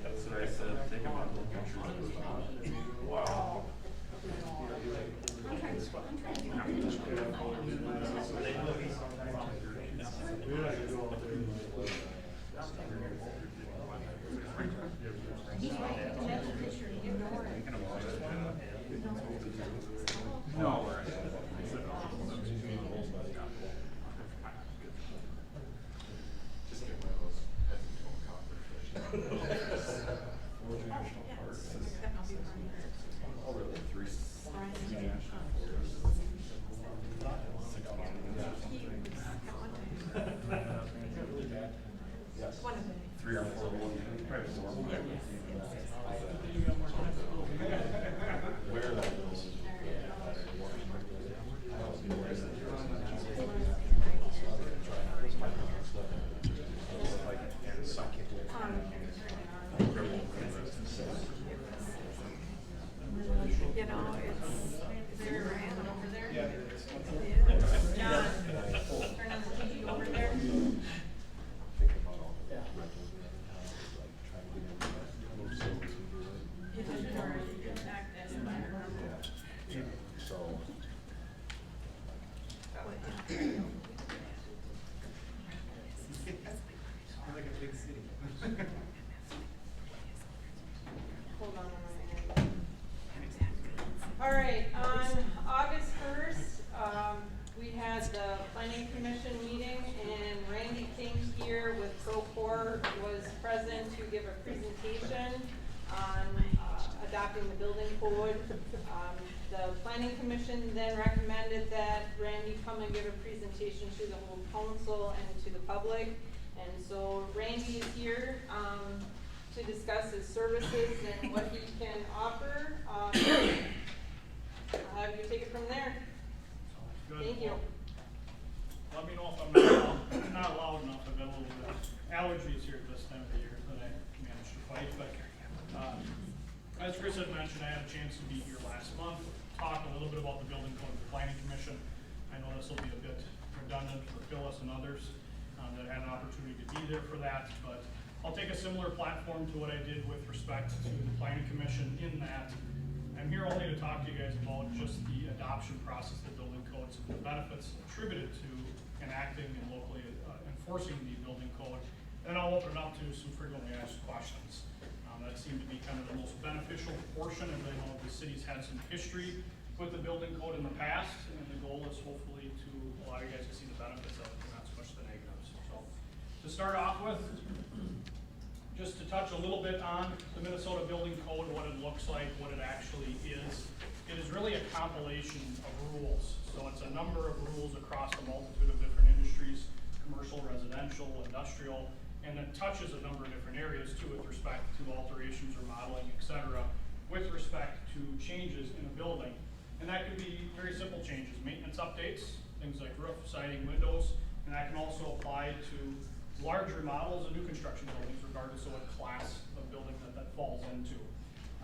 S5: That's what I said, think about the pictures. Wow. No. Oh, really? Three national forests. Three or four. Probably four.
S2: Where that is.
S10: You know, it's very random over there.
S6: Yeah, there is.
S1: John, turn on the TV over there. You did already act as a minor.
S6: You're like a big city.
S1: Hold on a minute. All right, on August 1st, we had the planning commission meeting and Randy came here with Procore, was present to give a presentation on adopting the building code. The planning commission then recommended that Randy come and give a presentation to the whole council and to the public. And so Randy is here to discuss his services and what he can offer. I'll have you take it from there.
S6: Good.
S1: Thank you.
S6: Let me know if I'm not loud enough. I've got a little bit of allergies here at this time of the year that I managed to fight, but, as Chris had mentioned, I had a chance to be here last month, talk a little bit about the building code of the planning commission. I know this will be a bit redundant for Phyllis and others, that had an opportunity to be there for that, but I'll take a similar platform to what I did with respect to the planning commission in that I'm here only to talk to you guys about just the adoption process of the building codes and the benefits attributed to enacting and locally enforcing the building code. And then I'll open it up to some frequently asked questions. That seemed to be kind of the most beneficial portion, and I know the city's had some history with the building code in the past, and the goal is hopefully to allow you guys to see the benefits of it and not so much the negatives. So to start off with, just to touch a little bit on the Minnesota Building Code, what it looks like, what it actually is. It is really a compilation of rules. So it's a number of rules across a multitude of different industries, commercial, residential, industrial, and it touches a number of different areas too with respect to alterations, remodeling, et cetera, with respect to changes in a building. And that could be very simple changes, maintenance updates, things like roof, siding, windows, and that can also apply to large remodels and new construction buildings, regardless of what class of building that falls into.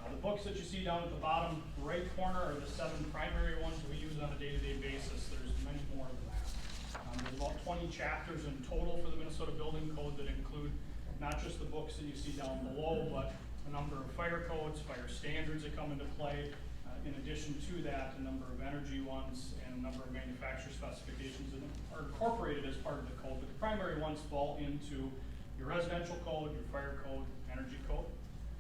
S6: The books that you see down at the bottom right corner are the 7 primary ones we use on a day-to-day basis. There's many more than that.
S12: There's about 20 chapters in total for the Minnesota Building Code that include not just the books that you see down below, but a number of fire codes, fire standards that come into play. In addition to that, a number of energy ones and a number of manufacturer specifications that are incorporated as part of the code. But the primary ones fall into your residential code, your fire code, energy code,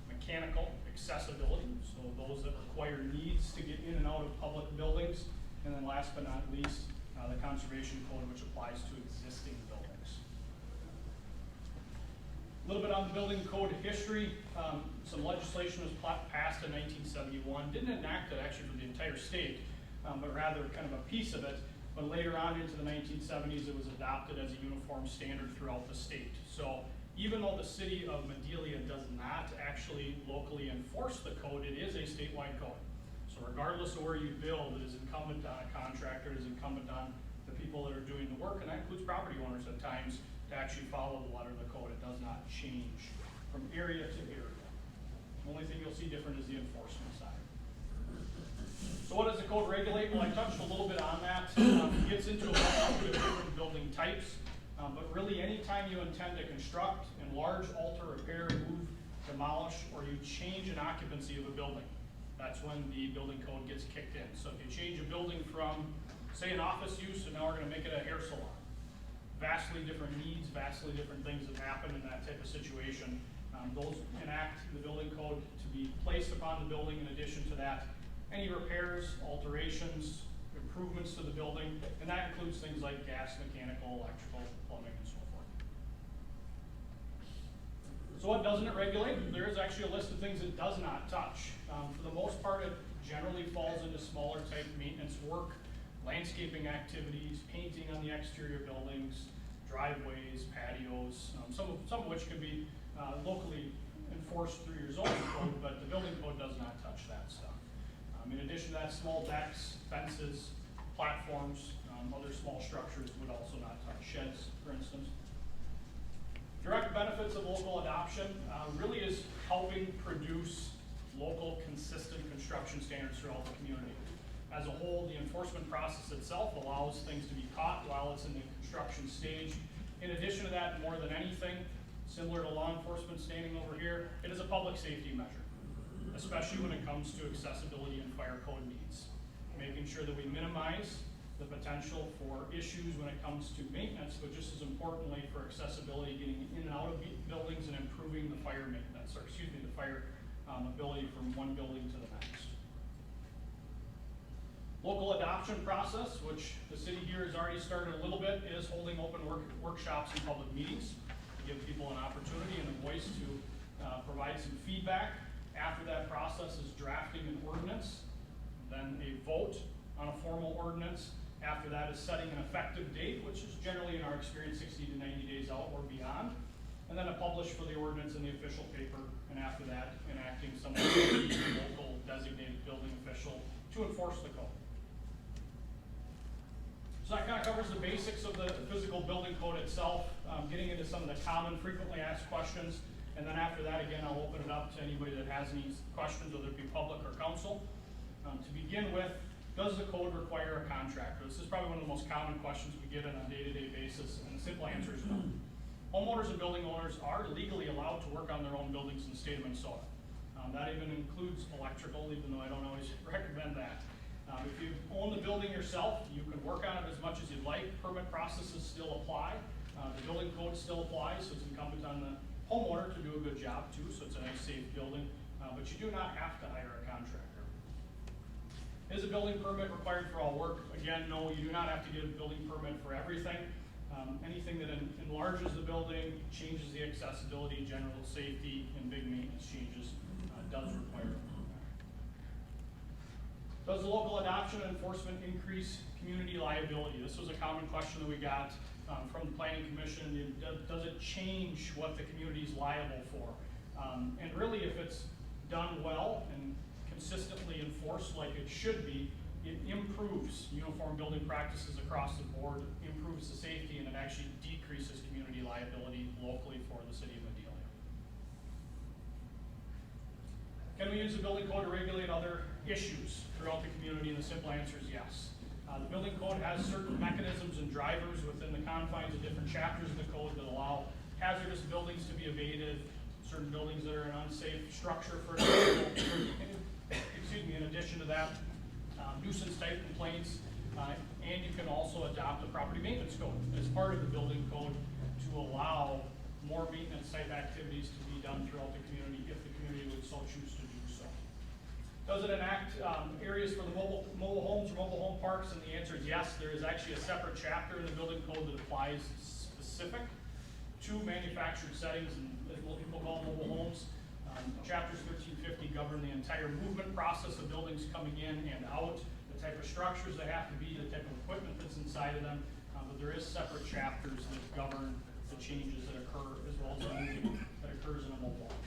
S12: mechanical, accessibility, so those that require needs to get in and out of public buildings, and then last but not least, the conservation code, which applies to existing buildings. A little bit on the building code history. Some legislation was passed in 1971. Didn't enact it actually for the entire state, but rather kind of a piece of it. But later on into the 1970s, it was adopted as a uniform standard throughout the state. So even though the city of Madelia does not actually locally enforce the code, it is a statewide code. So regardless of where you build, it is incumbent on a contractor, it is incumbent on the people that are doing the work, and that includes property owners at times, to actually follow the letter of the code. It does not change from area to area. The only thing you'll see different is the enforcement side. So what does the code regulate? Well, I touched a little bit on that. It gets into a multitude of different building types, but really anytime you intend to construct, enlarge, alter, repair, move, demolish, or you change an occupancy of a building, that's when the building code gets kicked in. So if you change a building from, say, an office use, and now we're gonna make it a hair salon, vastly different needs, vastly different things that happen in that type of situation. Those enact the building code to be placed upon the building. In addition to that, any repairs, alterations, improvements to the building, and that includes things like gas, mechanical, electrical, plumbing, and so forth. So what doesn't it regulate? There is actually a list of things it does not touch. For the most part, it generally falls into smaller type maintenance work, landscaping activities, painting on the exterior buildings, driveways, patios, some of which could be locally enforced through your zoning code, but the building code does not touch that stuff. In addition to that, small decks, fences, platforms, other small structures would also not touch. Sheds, for instance. Direct benefits of local adoption really is helping produce local consistent construction standards throughout the community. As a whole, the enforcement process itself allows things to be caught while it's in the construction stage. In addition to that, more than anything, similar to law enforcement standing over here, it is a public safety measure, especially when it comes to accessibility and fire code needs. Making sure that we minimize the potential for issues when it comes to maintenance, but just as importantly for accessibility, getting in and out of buildings and improving the fire maintenance, or excuse me, the fire ability from one building to the next. Local adoption process, which the city here has already started a little bit, is holding open workshops and public meetings to give people an opportunity and a voice to provide some feedback. After that process is drafting an ordinance, then a vote on a formal ordinance. After that is setting an effective date, which is generally in our experience 60 to 90 days out or beyond. And then a publish for the ordinance in the official paper, and after that enacting some local designated building official to enforce the code. So that kind of covers the basics of the physical building code itself, getting into some of the common frequently asked questions. And then after that, again, I'll open it up to anybody that has any questions, whether it be public or council. To begin with, does the code require a contractor? This is probably one of the most common questions we get on a day-to-day basis, and the simple answer is no. Homeowners and building owners are legally allowed to work on their own buildings in the state of Minnesota. That even includes electrical, even though I don't always recommend that. If you own the building yourself, you can work on it as much as you'd like. Permit processes still apply. The building code still applies, so it's incumbent on the homeowner to do a good job too, so it's a nice, safe building. But you do not have to hire a contractor. Is a building permit required for all work? Again, no, you do not have to get a building permit for everything. Anything that enlarges the building, changes the accessibility, general safety, and big maintenance changes does require a permit. Does the local adoption and enforcement increase community liability? This was a common question that we got from the Planning Commission. Does it change what the community is liable for? And really, if it's done well and consistently enforced like it should be, it improves uniform building practices across the board, improves the safety, and it actually decreases community liability locally for the city of Madelia. Can we use the building code to regulate other issues throughout the community? And the simple answer is yes. The building code has certain mechanisms and drivers within the confines of different chapters of the code that allow hazardous buildings to be abated, certain buildings that are an unsafe structure, for example. Excuse me, in addition to that, nuisance type complaints, and you can also adopt a property maintenance code as part of the building code to allow more maintenance type activities to be done throughout the community if the community would so choose to do so. Does it enact areas for the mobile homes or mobile home parks? And the answer is yes. There is actually a separate chapter in the building code that applies specific to manufactured settings and what people call mobile homes. Chapters 1350 govern the entire movement process of buildings coming in and out, the type of structures they have to be, the type of equipment that's inside of them. But there is separate chapters that govern the changes that occur as well as the movement that occurs in a mobile home.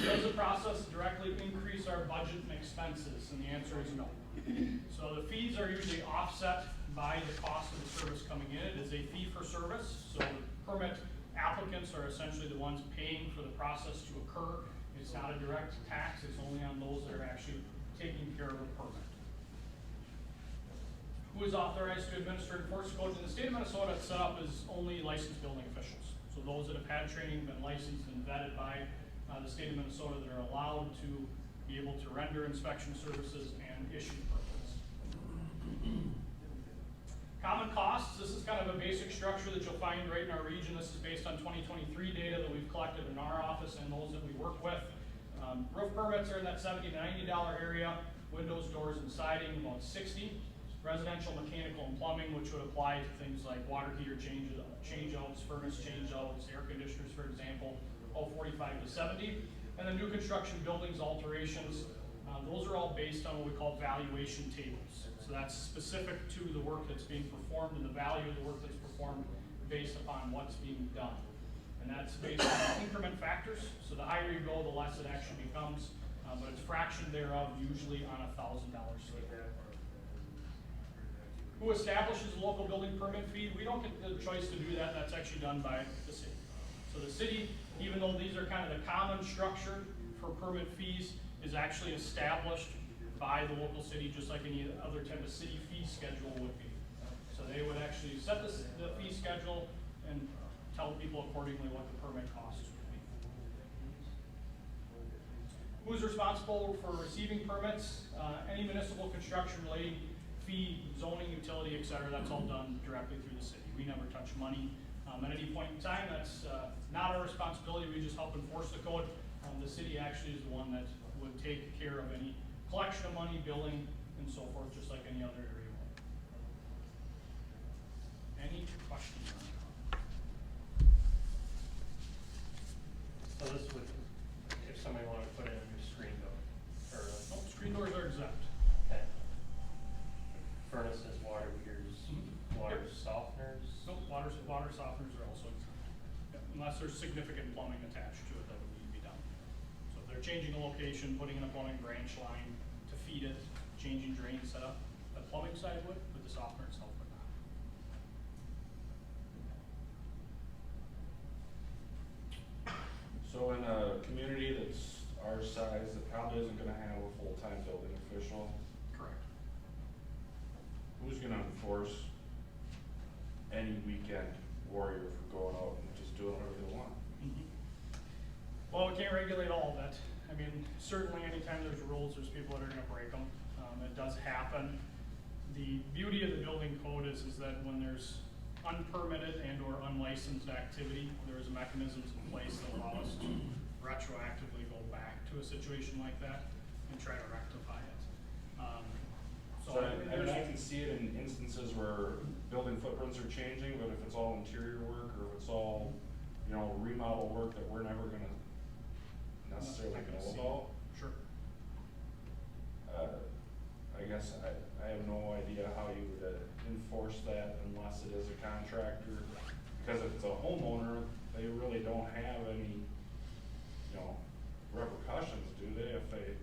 S12: Does the process directly increase our budget and expenses? And the answer is no. So the fees are usually offset by the cost of the service coming in. It is a fee for service. So the permit applicants are essentially the ones paying for the process to occur. It's not a direct tax. It's only on those that are actually taking care of a permit. Who is authorized to administer and enforce codes? In the state of Minnesota, it's set up as only licensed building officials. So those that have had training, been licensed and vetted by the state of Minnesota that are allowed to be able to render inspection services and issue permits. Common costs, this is kind of a basic structure that you'll find right in our region. This is based on 2023 data that we've collected in our office and those that we work with. Roof permits are in that $70 to $90 area. Windows, doors, and siding, about 60. Residential, mechanical, and plumbing, which would apply to things like water heater change-outs, furnace change-outs, air conditioners, for example, all 45 to 70. And then new construction buildings alterations, those are all based on what we call valuation tables. So that's specific to the work that's being performed and the value of the work that's performed based upon what's being done. And that's based on increment factors. So the higher you go, the less it actually becomes, but it's fraction thereof, usually on a $1,000 scale. Who establishes a local building permit fee? We don't get the choice to do that. That's actually done by the city. So the city, even though these are kind of the common structure for permit fees, is actually established by the local city, just like any other type of city fee schedule would be. So they would actually set the fee schedule and tell people accordingly what the permit costs would be. Who's responsible for receiving permits? Any municipal construction relating fee, zoning, utility, et cetera, that's all done directly through the city. We never touch money at any point in time. That's not our responsibility. We just help enforce the code. The city actually is the one that would take care of any collection of money, billing, and so forth, just like any other area would. Any questions on that?
S13: So this would, if somebody wanted to put in a new screen door, or
S12: Nope, screen doors are exempt.
S13: okay. Furnaces, water heaters, water softeners.
S12: Nope, water softeners are also exempt. Yep, unless there's significant plumbing attached to it that would need to be done. So if they're changing a location, putting in a plumbing branch line to feed it, changing drain setup, the plumbing side would, but the softener itself would not.
S5: So in a community that's our size, that probably isn't gonna have a full-time building official,
S12: Correct.
S5: who's gonna enforce any weekend warrior for going out and just doing whatever they want?
S12: Well, we can't regulate all of it. I mean, certainly anytime there's rules, there's people that are gonna break them. It does happen. The beauty of the building code is that when there's unpermitted and or unlicensed activity, there is mechanisms in place that allow us to retroactively go back to a situation like that and try to rectify it.
S5: So I mean, I can see it in instances where building footprints are changing, but if it's all interior work or if it's all, you know, remodel work that we're never gonna necessarily know about.
S12: Sure.
S5: I guess I have no idea how you would enforce that unless it is a contractor. Because if it's a homeowner, they really don't have any, you know, repercussions, do they? If they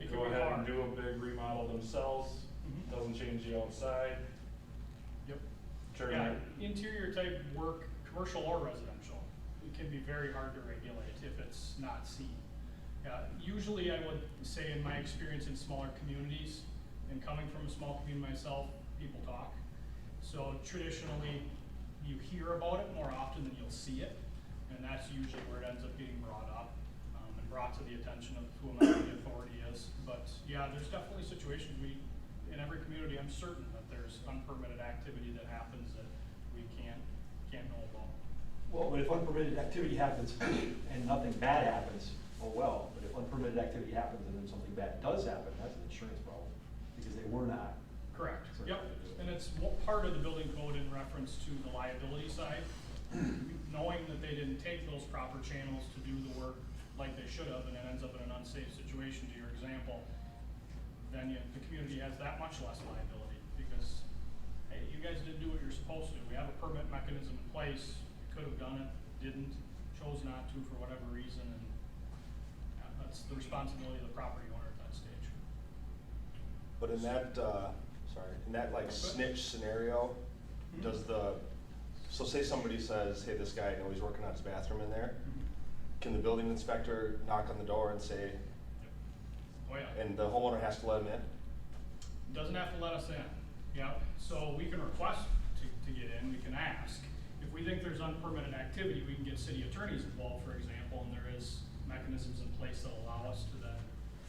S12: It
S5: go
S12: can be
S5: ahead
S12: hard.
S5: and do a big remodel themselves,
S12: Mhm.
S5: doesn't change the outside.
S12: Yep.
S5: Turn
S12: Yeah,
S5: it-
S12: interior type work, commercial or residential, it can be very hard to regulate if it's not seen. Usually I would say in my experience in smaller communities, And coming from a small community myself, people talk. So traditionally, you hear about it more often than you'll see it, and that's usually where it ends up getting brought up, and brought to the attention of whoever the authority is. But yeah, there's definitely situations in every community, I'm certain that there's unpermitted activity that happens that we can't know about.
S3: Well, but if unpermitted activity happens and nothing bad happens, oh well, but if unpermitted activity happens and then something bad does happen, that's an insurance problem, because they were not.
S12: Correct, yep, and it's part of the building code in reference to the liability side. Knowing that they didn't take those proper channels to do the work like they should have, and it ends up in an unsafe situation, to your example, then the community has that much less liability, because, hey, you guys didn't do what you're supposed to. We have a permit mechanism in place, could have done it, didn't, chose not to for whatever reason, and that's the responsibility of the property owner at that stage.
S14: But in that, in that like snitch scenario, does so say somebody says, hey, this guy, I know he's working on his bathroom in there, can the building inspector knock on the door and say,
S12: Oh, yeah.
S14: and the homeowner has to let him in?
S12: Doesn't have to let us in, yeah, so we can request to get in, we can ask. If we think there's unpermitted activity, we can get city attorneys involved, for example, and there is mechanisms in place that allow us to then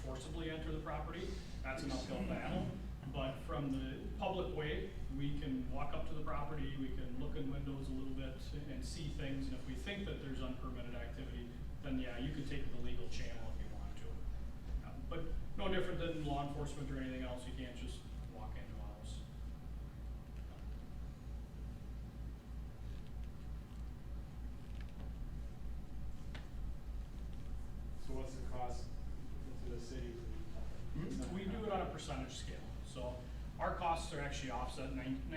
S12: forcibly enter the property. That's an uphill battle, but from the public way, we can walk up to the property, we can look in windows a little bit and see things, and if we think that there's unpermitted activity, then yeah, you could take the legal channel if you want to. But no different than law enforcement or anything else, you can't just walk into a house.
S6: So what's the cost to the city?
S12: We do it on a percentage scale, so our costs are actually offset 99.9%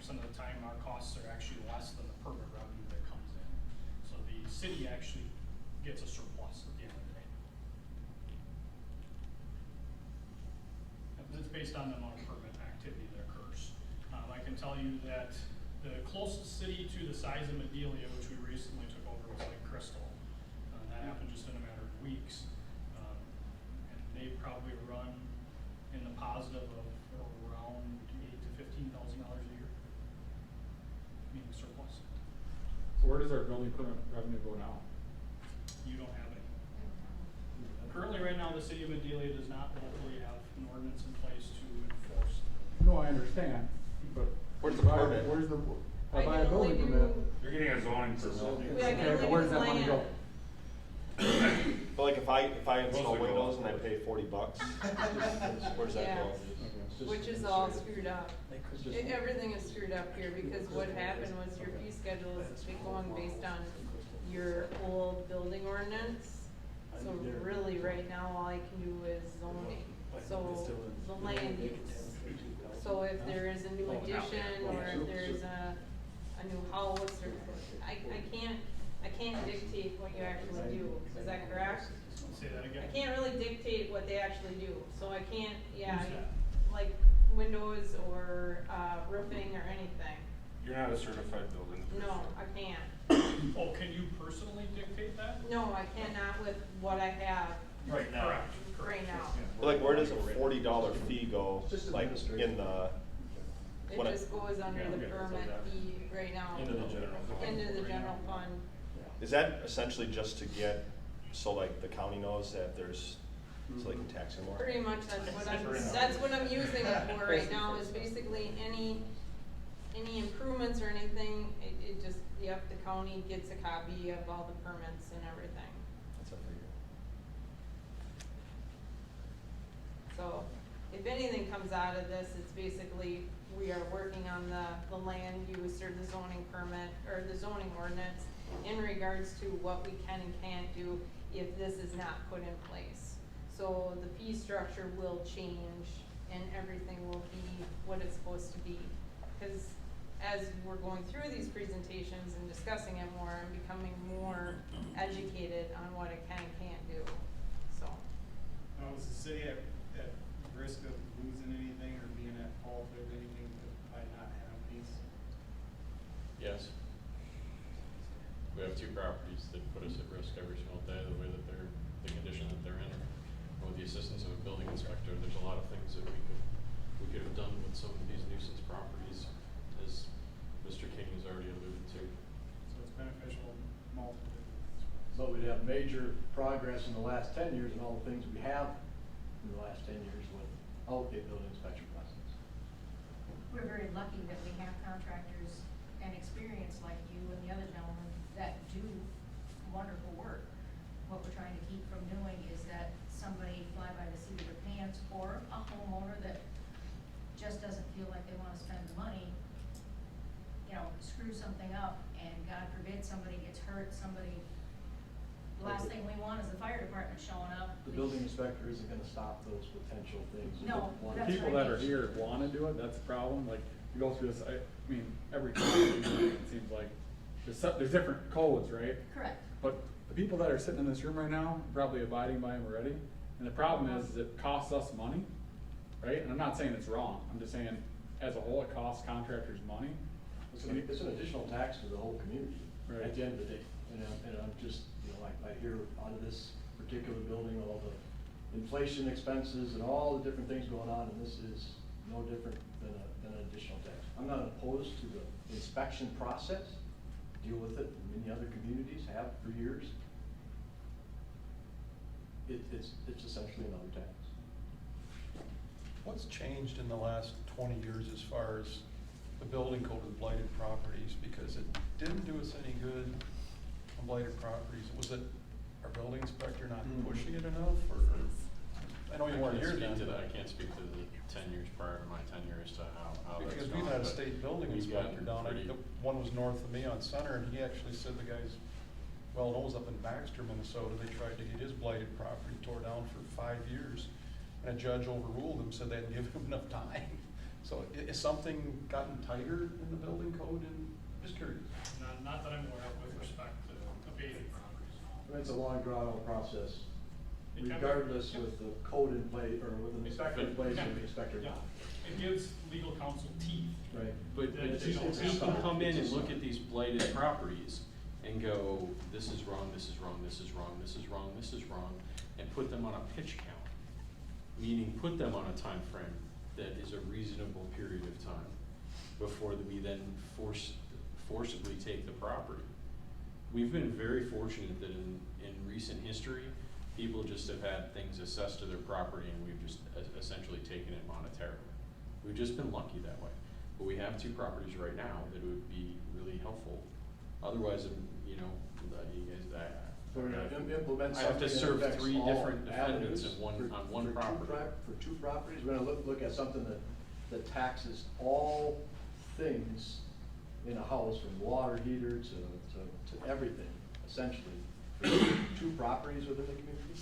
S12: of the time. Our costs are actually less than the permit revenue that comes in. So the city actually gets a surplus at the end of the day. And it's based on the amount of permit activity that occurs. I can tell you that the closest city to the size of Medelia, which we recently took over, was Lake Crystal. That happened just in a matter of weeks. And they probably run in the positive of around $8,000 to $15,000 a year, meaning surplus.
S9: So where does our building permit revenue go now?
S12: You don't have any. Currently, right now, the city of Medelia does not locally have an ordinance in place to enforce.
S9: No, I understand, but.
S14: Where's the permit?
S9: Where's the,
S1: I
S9: I buy a
S1: can only
S9: building
S1: do-
S9: permit.
S5: You're getting a zoning permit.
S1: Yeah, I can
S9: Okay,
S1: only
S9: but where
S1: do
S9: does that money go?
S1: land.
S14: But like if I install
S5: Those are
S14: windows and I
S5: goals.
S14: pay $40, where's that
S1: Yeah.
S14: go?
S1: Which is all screwed up. Everything is screwed up here, because what happened was your fee schedule is going based on your old building ordinance. So really, right now, all I can do is zoning, so the land use. So if there is a new addition, or if there's a new house, or, I can't dictate what you actually do, is that correct?
S12: Say that again.
S1: I can't really dictate what they actually do, so I can't, yeah,
S12: Who's that?
S1: like windows or roofing or anything.
S5: You're not a certified building official.
S1: No, I can't.
S12: Oh, can you personally dictate that?
S1: No, I cannot with what I have
S12: Right now. Correct.
S1: right now.
S14: But like where does a $40 fee go, like in the,
S1: It
S14: when
S1: just goes under the permit fee right now.
S2: Into the general fund.
S1: Into the general fund.
S14: is that essentially just to get, so like the county knows that there's, so they can tax you more?
S1: Pretty much that's what I'm using it for right now, is basically any improvements or anything, it just, yep, the county gets a copy of all the permits and everything.
S14: That's what I figured.
S1: So, if anything comes out of this, it's basically, we are working on the land use or the zoning permit, or the zoning ordinance in regards to what we can and can't do if this is not put in place. So the fee structure will change and everything will be what it's supposed to be. Cause as we're going through these presentations and discussing it more, I'm becoming more educated on what it can and can't do, so.
S6: Now, is the city at risk of losing anything or being at fault of anything by not having these?
S2: Yes. We have two properties that put us at risk every single day, the way that the condition that they're in. with the assistance of a building inspector, there's a lot of things that we could have done with some of these nuisance properties, as Mr. King has already alluded to.
S6: So it's beneficial multiple different ways.
S3: But we'd have major progress in the last 10 years and all the things we have in the last 10 years without a building inspection process.
S7: We're very lucky that we have contractors and experience like you and the other gentlemen that do wonderful work. What we're trying to keep from doing is that somebody fly by the seat of their pants, or a homeowner that just doesn't feel like they wanna spend the money, you know, screw something up, and God forbid somebody gets hurt, the last thing we want is the fire department showing up.
S3: The building inspector isn't gonna stop those potential things.
S7: No,
S3: One-
S7: that's
S9: People
S7: right.
S9: that are here wanna do it, that's the problem, like, you go through this, I mean, every community, it seems like, there's different codes, right?
S7: Correct.
S9: But the people that are sitting in this room right now, are probably abiding by them already, and the problem is it costs us money, right? And I'm not saying it's wrong, I'm just saying, as a whole, it costs contractors money.
S3: It's an additional tax to the whole community
S9: Right.
S3: at the end of the day. And I'm just, you know, I hear out of this particular building, all the inflation expenses and all the different things going on, and this is no different than an additional tax. I'm not opposed to the inspection process, deal with it, many other communities have for years. It's essentially another tax.
S8: What's changed in the last 20 years as far as the building code with blighted properties? Because it didn't do us any good on blighted properties. Was it our building inspector not pushing it enough, or I know you weren't here then.
S2: I can't speak to the 10 years prior to my tenure as to how that's
S8: Because
S2: gone.
S8: we've had a
S2: but
S8: state building
S2: we've
S8: inspector
S2: gotten
S8: down,
S2: pretty-
S8: the one was north of me on Center, and he actually said the guys, well, it was up in Baxter, Minnesota, they tried to get his blighted property tore down for 5 years. And a judge overruled them, said they hadn't given him enough time. So is something gotten tighter in the building code, and just curious?
S12: Not that I'm aware of with respect to abated properties.
S3: It's a long drawn out process,
S12: It can be.
S3: regardless
S12: Yep.
S3: with the code in place, or with an inspector in place, or the inspector
S12: Yeah.
S3: not.
S12: It gives legal counsel teeth.
S3: Right.
S2: But
S12: That
S3: it's
S12: they
S3: just-
S12: don't
S3: it's
S12: have.
S2: you
S3: just
S2: can come in and
S3: It's
S2: look
S3: just-
S2: at these blighted properties and go, this is wrong, this is wrong, this is wrong, this is wrong, this is wrong, and put them on a pitch count. Meaning put them on a time frame that is a reasonable period of time before we then forcibly take the property. We've been very fortunate that in recent history, people just have had things assessed to their property and we've just essentially taken it monetarily. We've just been lucky that way. But we have 2 properties right now that would be really helpful. Otherwise, you know, you guys,
S3: So we're gonna implement
S2: I have to
S3: something that
S2: serve
S3: affects
S2: 3
S3: all
S2: different defendants
S3: avenues
S2: in one,
S3: for-
S2: on one
S3: for two
S2: property.
S3: For 2 properties, we're gonna look at something that taxes all things in a house, from water heater to everything, essentially, for 2 properties within the community.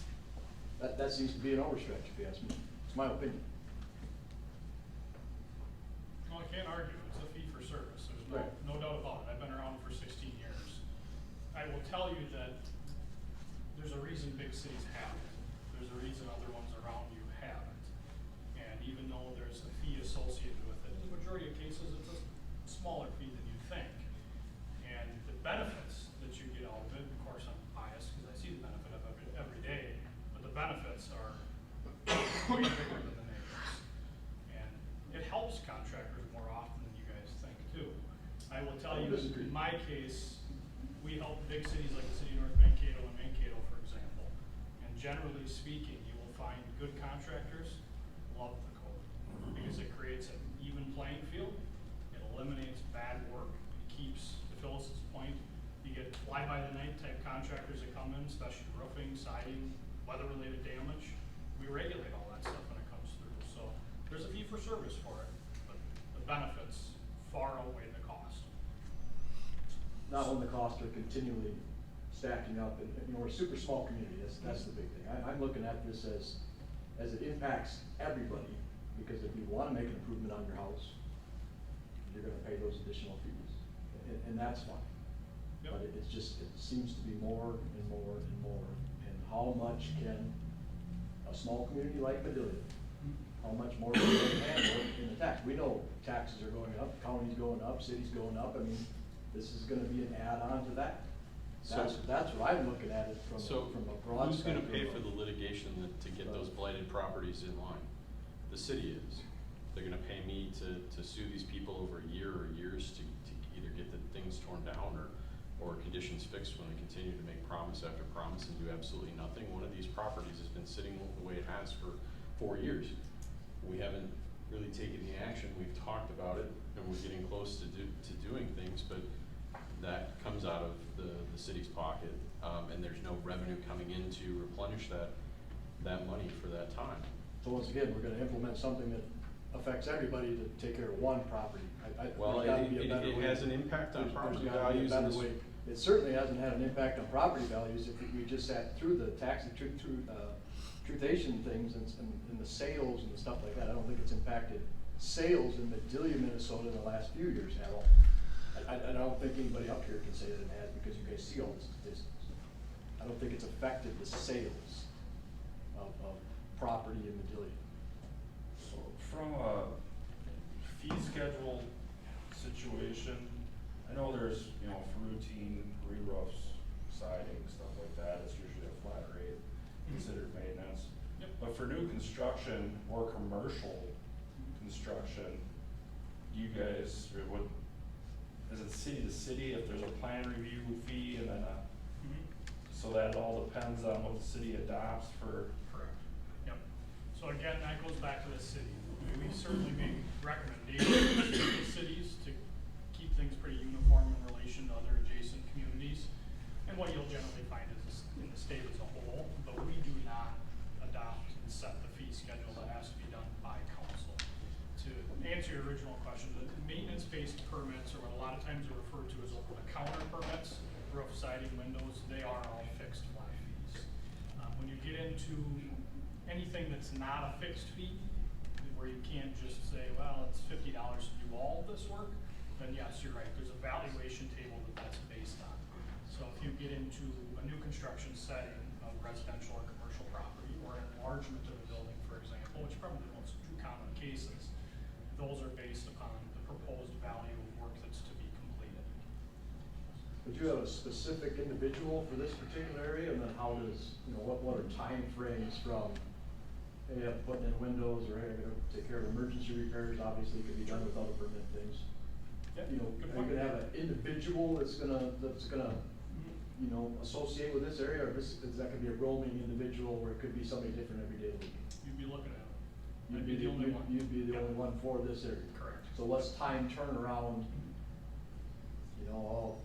S3: That seems to be an overstretch, if you ask me. It's my opinion.
S12: Well, I can't argue, it's a fee for service, there's
S3: Right.
S12: no doubt about it, I've been around for 16 years. I will tell you that there's a reason big cities have it, there's a reason other ones around you have it. And even though there's a fee associated with it, in the majority of cases, it's a smaller fee than you think. And the benefits that you get out of it, of course, I'm biased because I see the benefit of it every day, but the benefits are way bigger than the negatives. And it helps contractors more often than you guys think too. I will tell
S3: I
S12: you,
S3: disagree.
S12: in my case, we help big cities like the city of North Mankato and Mankato, for example. And generally speaking, you will find good contractors love the code because it creates an even playing field. It eliminates bad work. It keeps, to Phyllis's point, you get fly-by-the-night type contractors that come in, especially roofing, siding, weather-related damage. We regulate all that stuff when it comes through. So there's a fee for service for it, but the benefits far outweigh the cost.
S3: Not when the costs are continually stacking up, and, you know, we're a super small community, that's the big thing. I'm looking at this as it impacts everybody, because if you wanna make an improvement on your house, you're gonna pay those additional fees, and that's fine.
S12: Yep.
S3: But it's just, it seems to be more and more and more, and how much can a small community like Bedelia, how much more can they handle in the tax? We know taxes are going up, county's going up, city's going up, I mean, this is gonna be an add-on to that. That's what I'm looking at it
S2: So,
S3: from a broad
S2: who's gonna
S3: spectrum
S2: pay
S3: of-
S2: for the litigation to get those blighted properties in line? The city is. They're gonna pay me to sue these people over a year or years to either get the things torn down or conditions fixed when they continue to make promise after promise and do absolutely nothing. One of these properties has been sitting the way it has for 4 years. We haven't really taken the action. We've talked about it and we're getting close to doing things, but that comes out of the city's pocket, and there's no revenue coming in to replenish that money for that time.
S3: So once again, we're gonna implement something that affects everybody to take care of one property.
S2: Well,
S3: there's gotta be a better
S2: it
S3: way.
S2: has an impact on
S3: There's
S2: property
S3: gotta be a
S2: values.
S3: better
S2: and
S3: way. It certainly hasn't had an impact on property values if we just sat through the tax and truthiation things and the sales and the stuff like that. I don't think it's impacted sales in Medelia, Minnesota in the last few years at all. I don't think anybody up here can say that it has because you guys see all the statistics. I don't think it's affected the sales of property in Medelia.
S5: So from a fee schedule situation, I know there's, for routine re-roofs, siding, stuff like that, it's usually a flat rate considered maintenance.
S12: Yep.
S5: But for new construction or commercial construction, you guys, is it city to city if there's a plan review fee and then so that all depends on what the city adopts for?
S12: Correct. Yep. So again, that goes back to the city. We certainly make recommendations to the cities to keep things pretty uniform in relation to other adjacent communities. And what you'll generally find is in the state as a whole, but we do not adopt and set the fee schedule that has to be done by council. To answer your original question, the maintenance-based permits, or what a lot of times are referred to as over-the-counter permits, roof, siding, windows, they are all fixed flat fees. When you get into anything that's not a fixed fee, where you can't just say, well, it's $50 to do all of this work, then yes, you're right, there's a valuation table that's based on. So if you get into a new construction setting of residential or commercial property, or an enlargement of a building, for example, which are probably the most two common cases, those are based upon the proposed value of work that's to be completed.
S3: Would you have a specific individual for this particular area, and then how does, what are time frames from, hey, I'm putting in windows, or hey, I'm gonna take care of emergency repairs, obviously it could be done without a permit things.
S12: Yeah,
S3: Are you
S12: good point.
S3: gonna have an individual that's gonna, associate with this area, or is that could be a roaming individual, or it could be somebody different every day of the week?
S12: You'd be looking at it. I'd be the only one.
S3: You'd be the
S12: Yep.
S3: only one for this area.
S12: Correct.
S3: So what's time turnaround?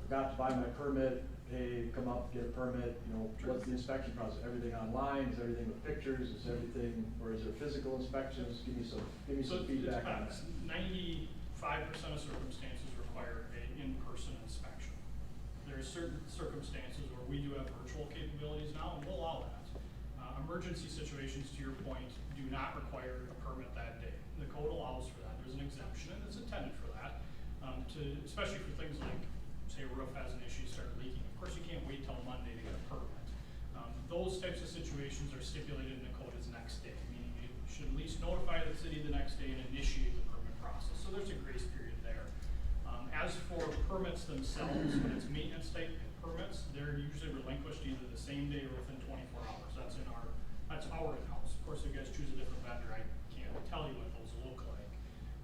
S3: Forgot to buy my permit, hey, come up, get a permit, what's the inspection process? Everything online, is everything with pictures, is everything, or is there physical inspections? Give me some feedback on that.
S12: 95% of circumstances require an in-person inspection. There are certain circumstances where we do have virtual capabilities now, and we'll allow that. Emergency situations, to your point, do not require a permit that day. The code allows for that. There's an exemption, and it's intended for that, especially for things like, say, a roof has an issue, start leaking. Of course, you can't wait till Monday to get a permit. Those types of situations are stipulated in the code as next day, meaning you should at least notify the city the next day and initiate the permit process. So there's a grace period there. As for permits themselves, when it's maintenance type permits, they're usually relinquished either the same day or within 24 hours. That's our in-house. Of course, if you guys choose a different vendor, I can't tell you what those look like.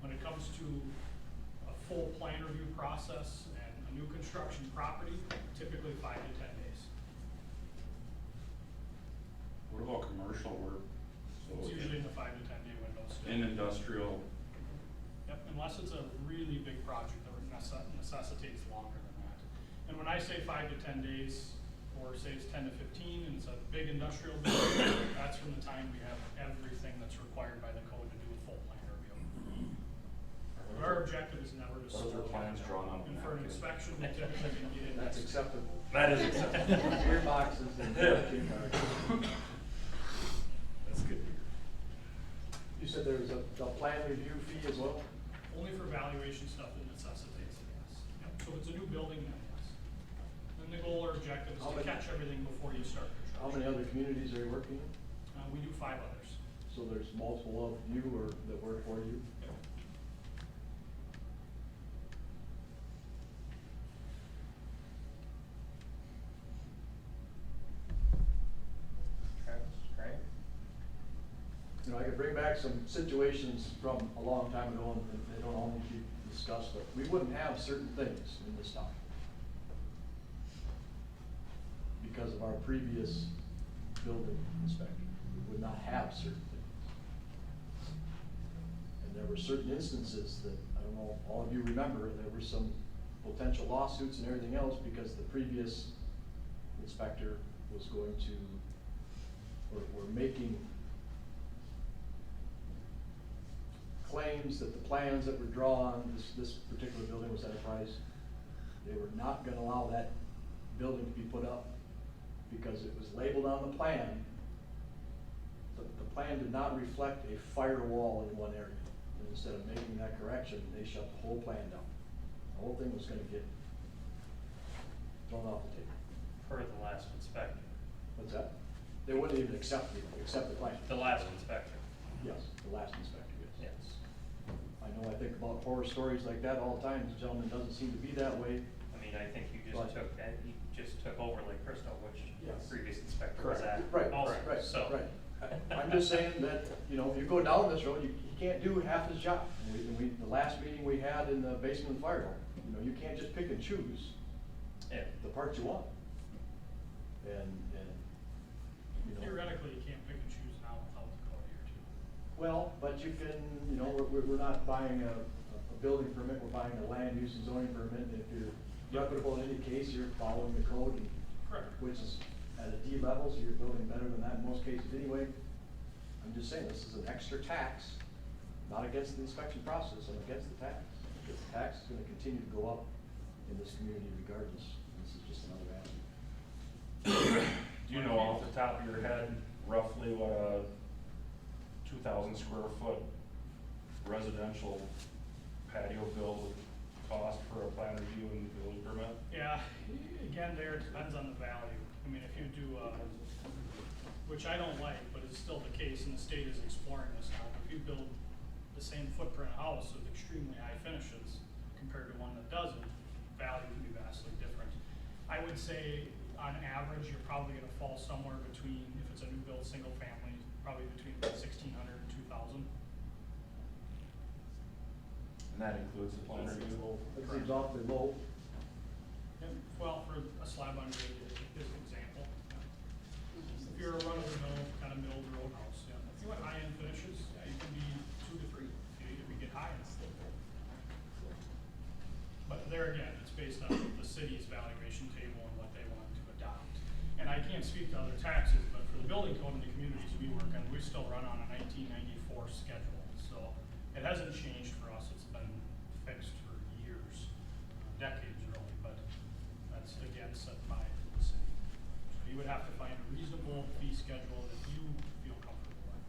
S12: When it comes to a full plan review process and a new construction property, typically 5 to 10 days.
S5: What about commercial work? So
S12: It's usually in the 5 to 10 day window still.
S5: in industrial,
S12: Yep, unless it's a really big project that necessitates longer than that. And when I say 5 to 10 days, or say it's 10 to 15, and it's a big industrial building, that's from the time we have everything that's required by the code to do a full plan review. But our objective is never to
S5: What if
S12: slow
S5: their plans
S12: down.
S5: drawn on a
S12: And for an
S5: napkin?
S12: inspection, we typically can get in.
S3: That's acceptable.
S5: that is acceptable.
S3: Beer boxes and packaging cards.
S5: That's good.
S3: You said there was a plan review fee as well?
S12: Only for valuation stuff that necessitates it, yes. Yep. So if it's a new building, then yes. Then the goal or objective is
S3: How
S12: to
S3: many-
S12: catch everything before you start construction.
S3: How many other communities are you working in?
S12: We do 5 others.
S3: So there's multiple of you or that work for you?
S12: Yep.
S3: I could bring back some situations from a long time ago, and they don't all need to be discussed, but we wouldn't have certain things in this town because of our previous building inspector. We would not have certain things. And there were certain instances that, I don't know, all of you remember, there were some potential lawsuits and everything else because the previous inspector was going to, or were making claims that the plans that were drawn, this particular building was Enterprise, they were not gonna allow that building to be put up because it was labeled on the plan. The plan did not reflect a firewall in one area. And instead of making that correction, they shut the whole plan down. The whole thing was gonna get thrown off the table.
S13: Per the last inspector.
S3: What's that? They wouldn't even accept the plan.
S13: The last inspector.
S3: Yes, the last inspector, yes.
S13: Yes.
S3: I know, I think about horror stories like that all the time. This gentleman doesn't seem to be that way.
S13: I mean, I think you
S3: But-
S13: just took over Lake Crystal, which
S3: Yes.
S13: the previous inspector was at.
S3: Right,
S13: also,
S3: right,
S13: so.
S3: right. I'm just saying that, you know, if you go down this road, you can't do half his job. And the last meeting we had in the basement of the fire hall, you know, you can't just pick and choose
S13: Yeah.
S3: the parts you want. And, you know.
S12: Theoretically, you can't pick and choose now without the code here too.
S3: Well, but you can, you know, we're not buying a building permit, we're buying a land use and zoning permit. And if you're reputable in any case, you're following the code, and
S12: Correct.
S3: which is at a D level, so you're building better than that in most cases anyway. I'm just saying, this is an extra tax, not against the inspection process, I'm against the tax. Because the tax is gonna continue to go up in this community regardless. This is just another avenue.
S11: Do you know off the top of your head roughly what a 2,000 square foot residential patio build would cost for a plan review and building permit?
S12: Yeah, again, there, it depends on the value. I mean, if you do, which I don't like, but it's still the case, and the state is exploring this now. If you build the same footprint house with extremely high finishes compared to one that doesn't, value can be vastly different. I would say, on average, you're probably gonna fall somewhere between, if it's a new build, single family, probably between 1,600 and 2,000.
S11: And that includes the plan review?
S3: It seems awfully low.
S12: Yeah, well, for a slab on grade is an example. If you're a run-of-the-mill, kind of middle row house, yeah. If you want high-end finishes, yeah, you can be 2 to 3, if you get high enough. But there again, it's based on the city's valuation table and what they want to adopt. And I can't speak to other taxes, but for the building code in the communities we work in, we still run on a 1994 schedule. So it hasn't changed for us, it's been fixed for years, decades really, but that's again set by the city. So you would have to find a reasonable fee schedule that you feel comfortable with.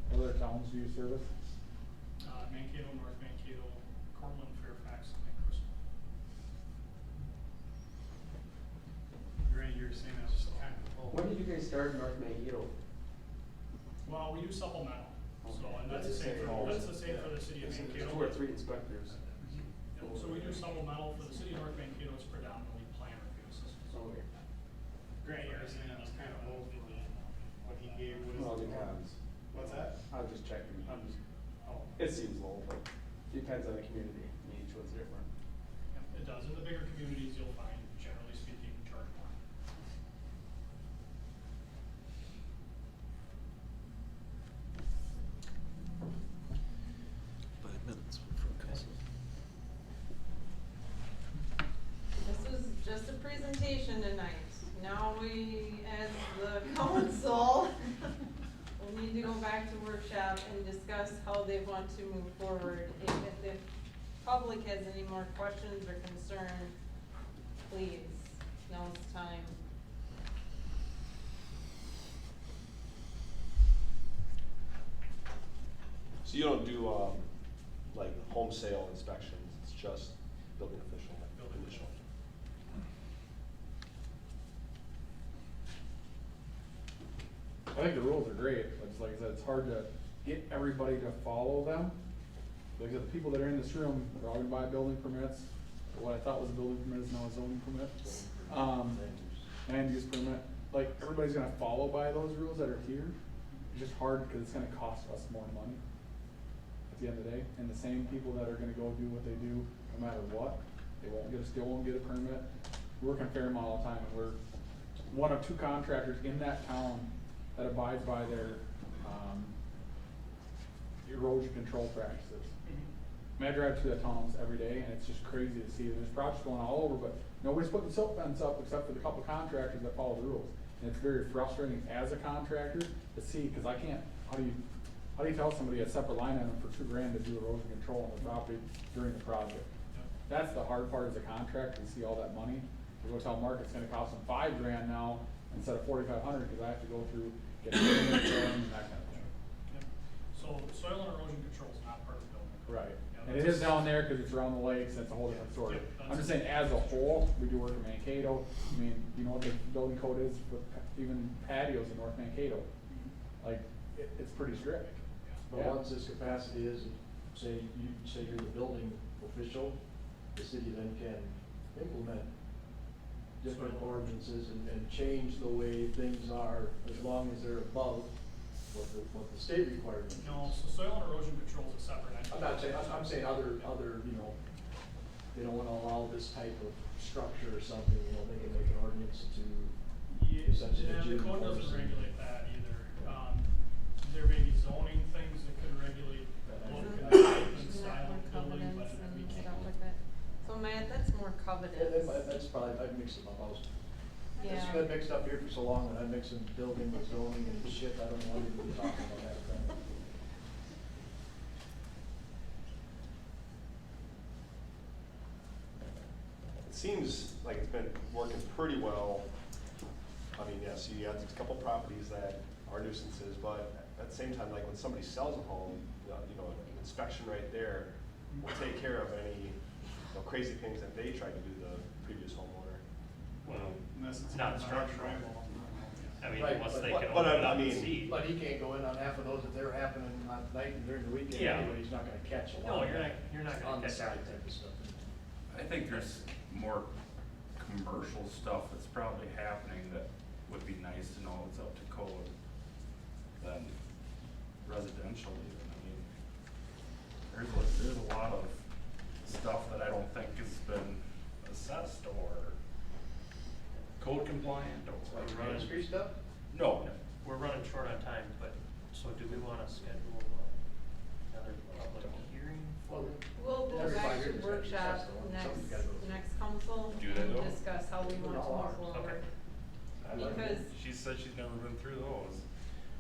S9: What other towns do you service?
S12: Mankato, North Mankato, Cortland, Fairfax, and Lake Crystal.
S6: Granted, you're saying that was kind of low.
S15: When did you guys start in North Mankato?
S12: Well, we do supplemental, so, and that's the
S15: Okay.
S12: same for, that's the same for the city of
S15: There's
S12: Mankato.
S15: 2 or 3 inspectors.
S12: Yeah, so we do supplemental for the city of North Mankato, it's predominantly plan review systems.
S15: Okay.
S6: Grant, you're saying that was kind of low for what he gave was.
S15: Well, it depends.
S6: What's that?
S15: I was just checking.
S12: Oh,
S15: It seems low, but depends on the community. Each one's different.
S12: yeah, it does, in the bigger communities, you'll find, generally speaking, charge more.
S1: This was just a presentation tonight. Now we, as the council, will need to go back to workshop and discuss how they want to move forward. If the public has any more questions or concerns, please, now's the time.
S14: So you don't do, like home sale inspections, it's just building official, initial?
S9: I think the rules are great, but it's like I said, it's hard to get everybody to follow them. Like I said, the people that are in this room, they're all gonna buy building permits, what I thought was a building permit is now a zoning permit. Land use permit, like, everybody's gonna follow by those rules that are here. It's just hard because it's gonna cost us more money at the end of the day. And the same people that are gonna go do what they do, no matter what, still won't get a permit. We work in Fairmont all the time, and we're one of 2 contractors in that town that abides by their, erosion control practices. I mean, I drive through that town almost every day, and it's just crazy to see. There's projects going all over, but nobody's putting silt fence up except for the couple contractors that follow the rules. And it's very frustrating as a contractor to see, because I can't, how do you tell somebody a separate line item for $2,000 to do erosion control on the property during the project? That's the hard part as a contractor, to see all that money. You go tell Mark it's gonna cost them $5,000 now instead of $4,500, because I have to go through, get permits and that kind of thing.
S12: Yep. So soil and erosion control is not part of the building.
S9: Right,
S12: Yeah,
S9: and it is down there because it's around the lakes, and it's a whole different story.
S12: Yep,
S9: I'm just saying, as a whole, we do work in Mankato, I mean, you know what the building code is with even patios in North Mankato? Like, it's pretty strict.
S3: But
S9: Yeah.
S3: once this capacity is, say you're the building official, the city then can implement different ordinances and change the way things are, as long as they're above what the state requirement is.
S12: No, so soil and erosion control is a separate entity.
S3: I'm not saying, I'm saying other, you know, they don't wanna allow this type of structure or something, you know, they can make an ordinance to essentially.
S12: Yeah, the code doesn't regulate that either. There may be zoning things that could regulate look and type and style of building, but we can't.
S1: So Matt, that's more covenants.
S3: That's probably, I've mixed them up, I was,
S1: Yeah.
S3: I've been mixed up here for so long, and I'm mixing building with zoning and shit, I don't know what you're talking about that.
S14: It seems like it's been working pretty well. I mean, yes, you have a couple properties that are nuisances, but at the same time, like when somebody sells a home, you know, an inspection right there will take care of any, you know, crazy things that they tried to do the previous homeowner.
S13: Well,
S6: Unless it's
S13: not
S6: in the
S13: structural.
S6: drywall.
S13: I mean,
S3: Right,
S13: unless
S3: but-
S13: they
S3: but-
S13: can
S14: but
S13: open it
S14: I
S13: up and
S14: mean-
S13: see.
S3: But he can't go in on half of those if they're happening on night and during the weekend
S13: Yeah.
S3: anyway, he's not gonna catch a lot.
S13: No,
S3: of
S13: you're
S3: that
S13: not gonna
S3: on the
S13: catch
S3: side
S13: everything.
S3: type of stuff.
S5: I think there's more commercial stuff that's probably happening that would be nice to know it's up to code than residential even. I mean, there's a lot of stuff that I don't think has been assessed or code compliant or.
S3: Like running street stuff?
S5: No,
S13: We're running short on time, but, so do we wanna schedule another public hearing for?
S1: We'll go
S3: Every 5
S1: back to
S3: years,
S1: workshop
S3: that's the one.
S1: next,
S3: Something's gotta go through.
S1: next council
S5: Do they though?
S1: and discuss how we want to
S3: all
S1: move
S3: ours.
S1: forward.
S5: I don't know.
S1: Because,
S5: She said she's never been through those.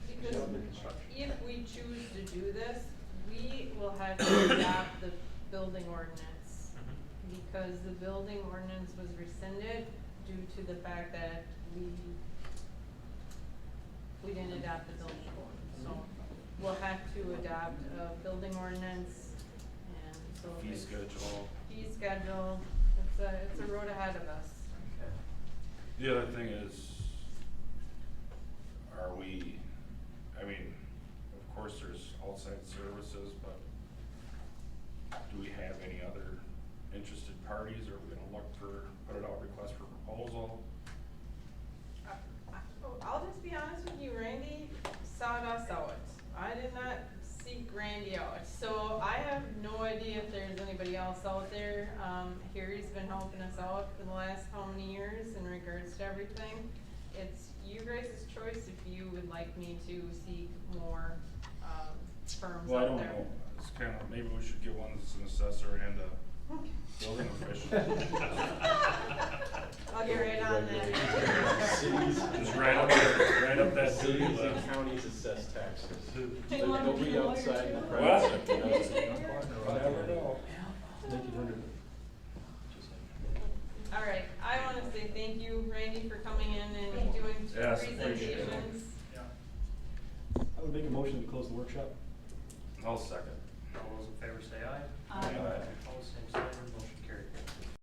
S1: because
S3: Under construction.
S1: if we choose to do this, we will have to adopt the building ordinance. Because the building ordinance was rescinded due to the fact that we didn't adopt the building code. So we'll have to adopt a building ordinance and so.
S5: Fee
S1: it's-
S5: schedule.
S1: Fee schedule, it's a road ahead of us.
S5: The other thing is, are we, I mean, of course there's outside services, but do we have any other interested parties? Are we gonna look for, put it out, request for proposal?
S1: I'll just be honest with you, Randy sought us out. I did not seek Randy out, so I have no idea if there's anybody else out there. Harry's been helping us out for the last how many years in regards to everything. It's you guys' choice if you would like me to seek more, firms
S5: Well, I
S1: out
S5: don't
S1: there.
S5: know, it's kinda, maybe we should get one that's an assessor and a building official.
S1: I'll get right on that.
S5: Just right up there, right up that city
S15: Cities
S5: list.
S15: and counties assess taxes.
S1: They
S15: There's
S1: want to
S15: nobody
S1: be a lawyer
S15: outside the
S1: too?
S15: private
S5: What?
S15: sector does it.
S5: You never know.
S1: All right, I wanna say thank you, Randy, for coming in and doing two
S5: Yes, appreciate it.
S1: presentations.
S12: Yeah.
S3: I would make a motion to close the workshop.
S5: I'll second.
S13: All those in favor say aye.
S1: Aye.
S5: Aye.
S13: Opposed, same sign.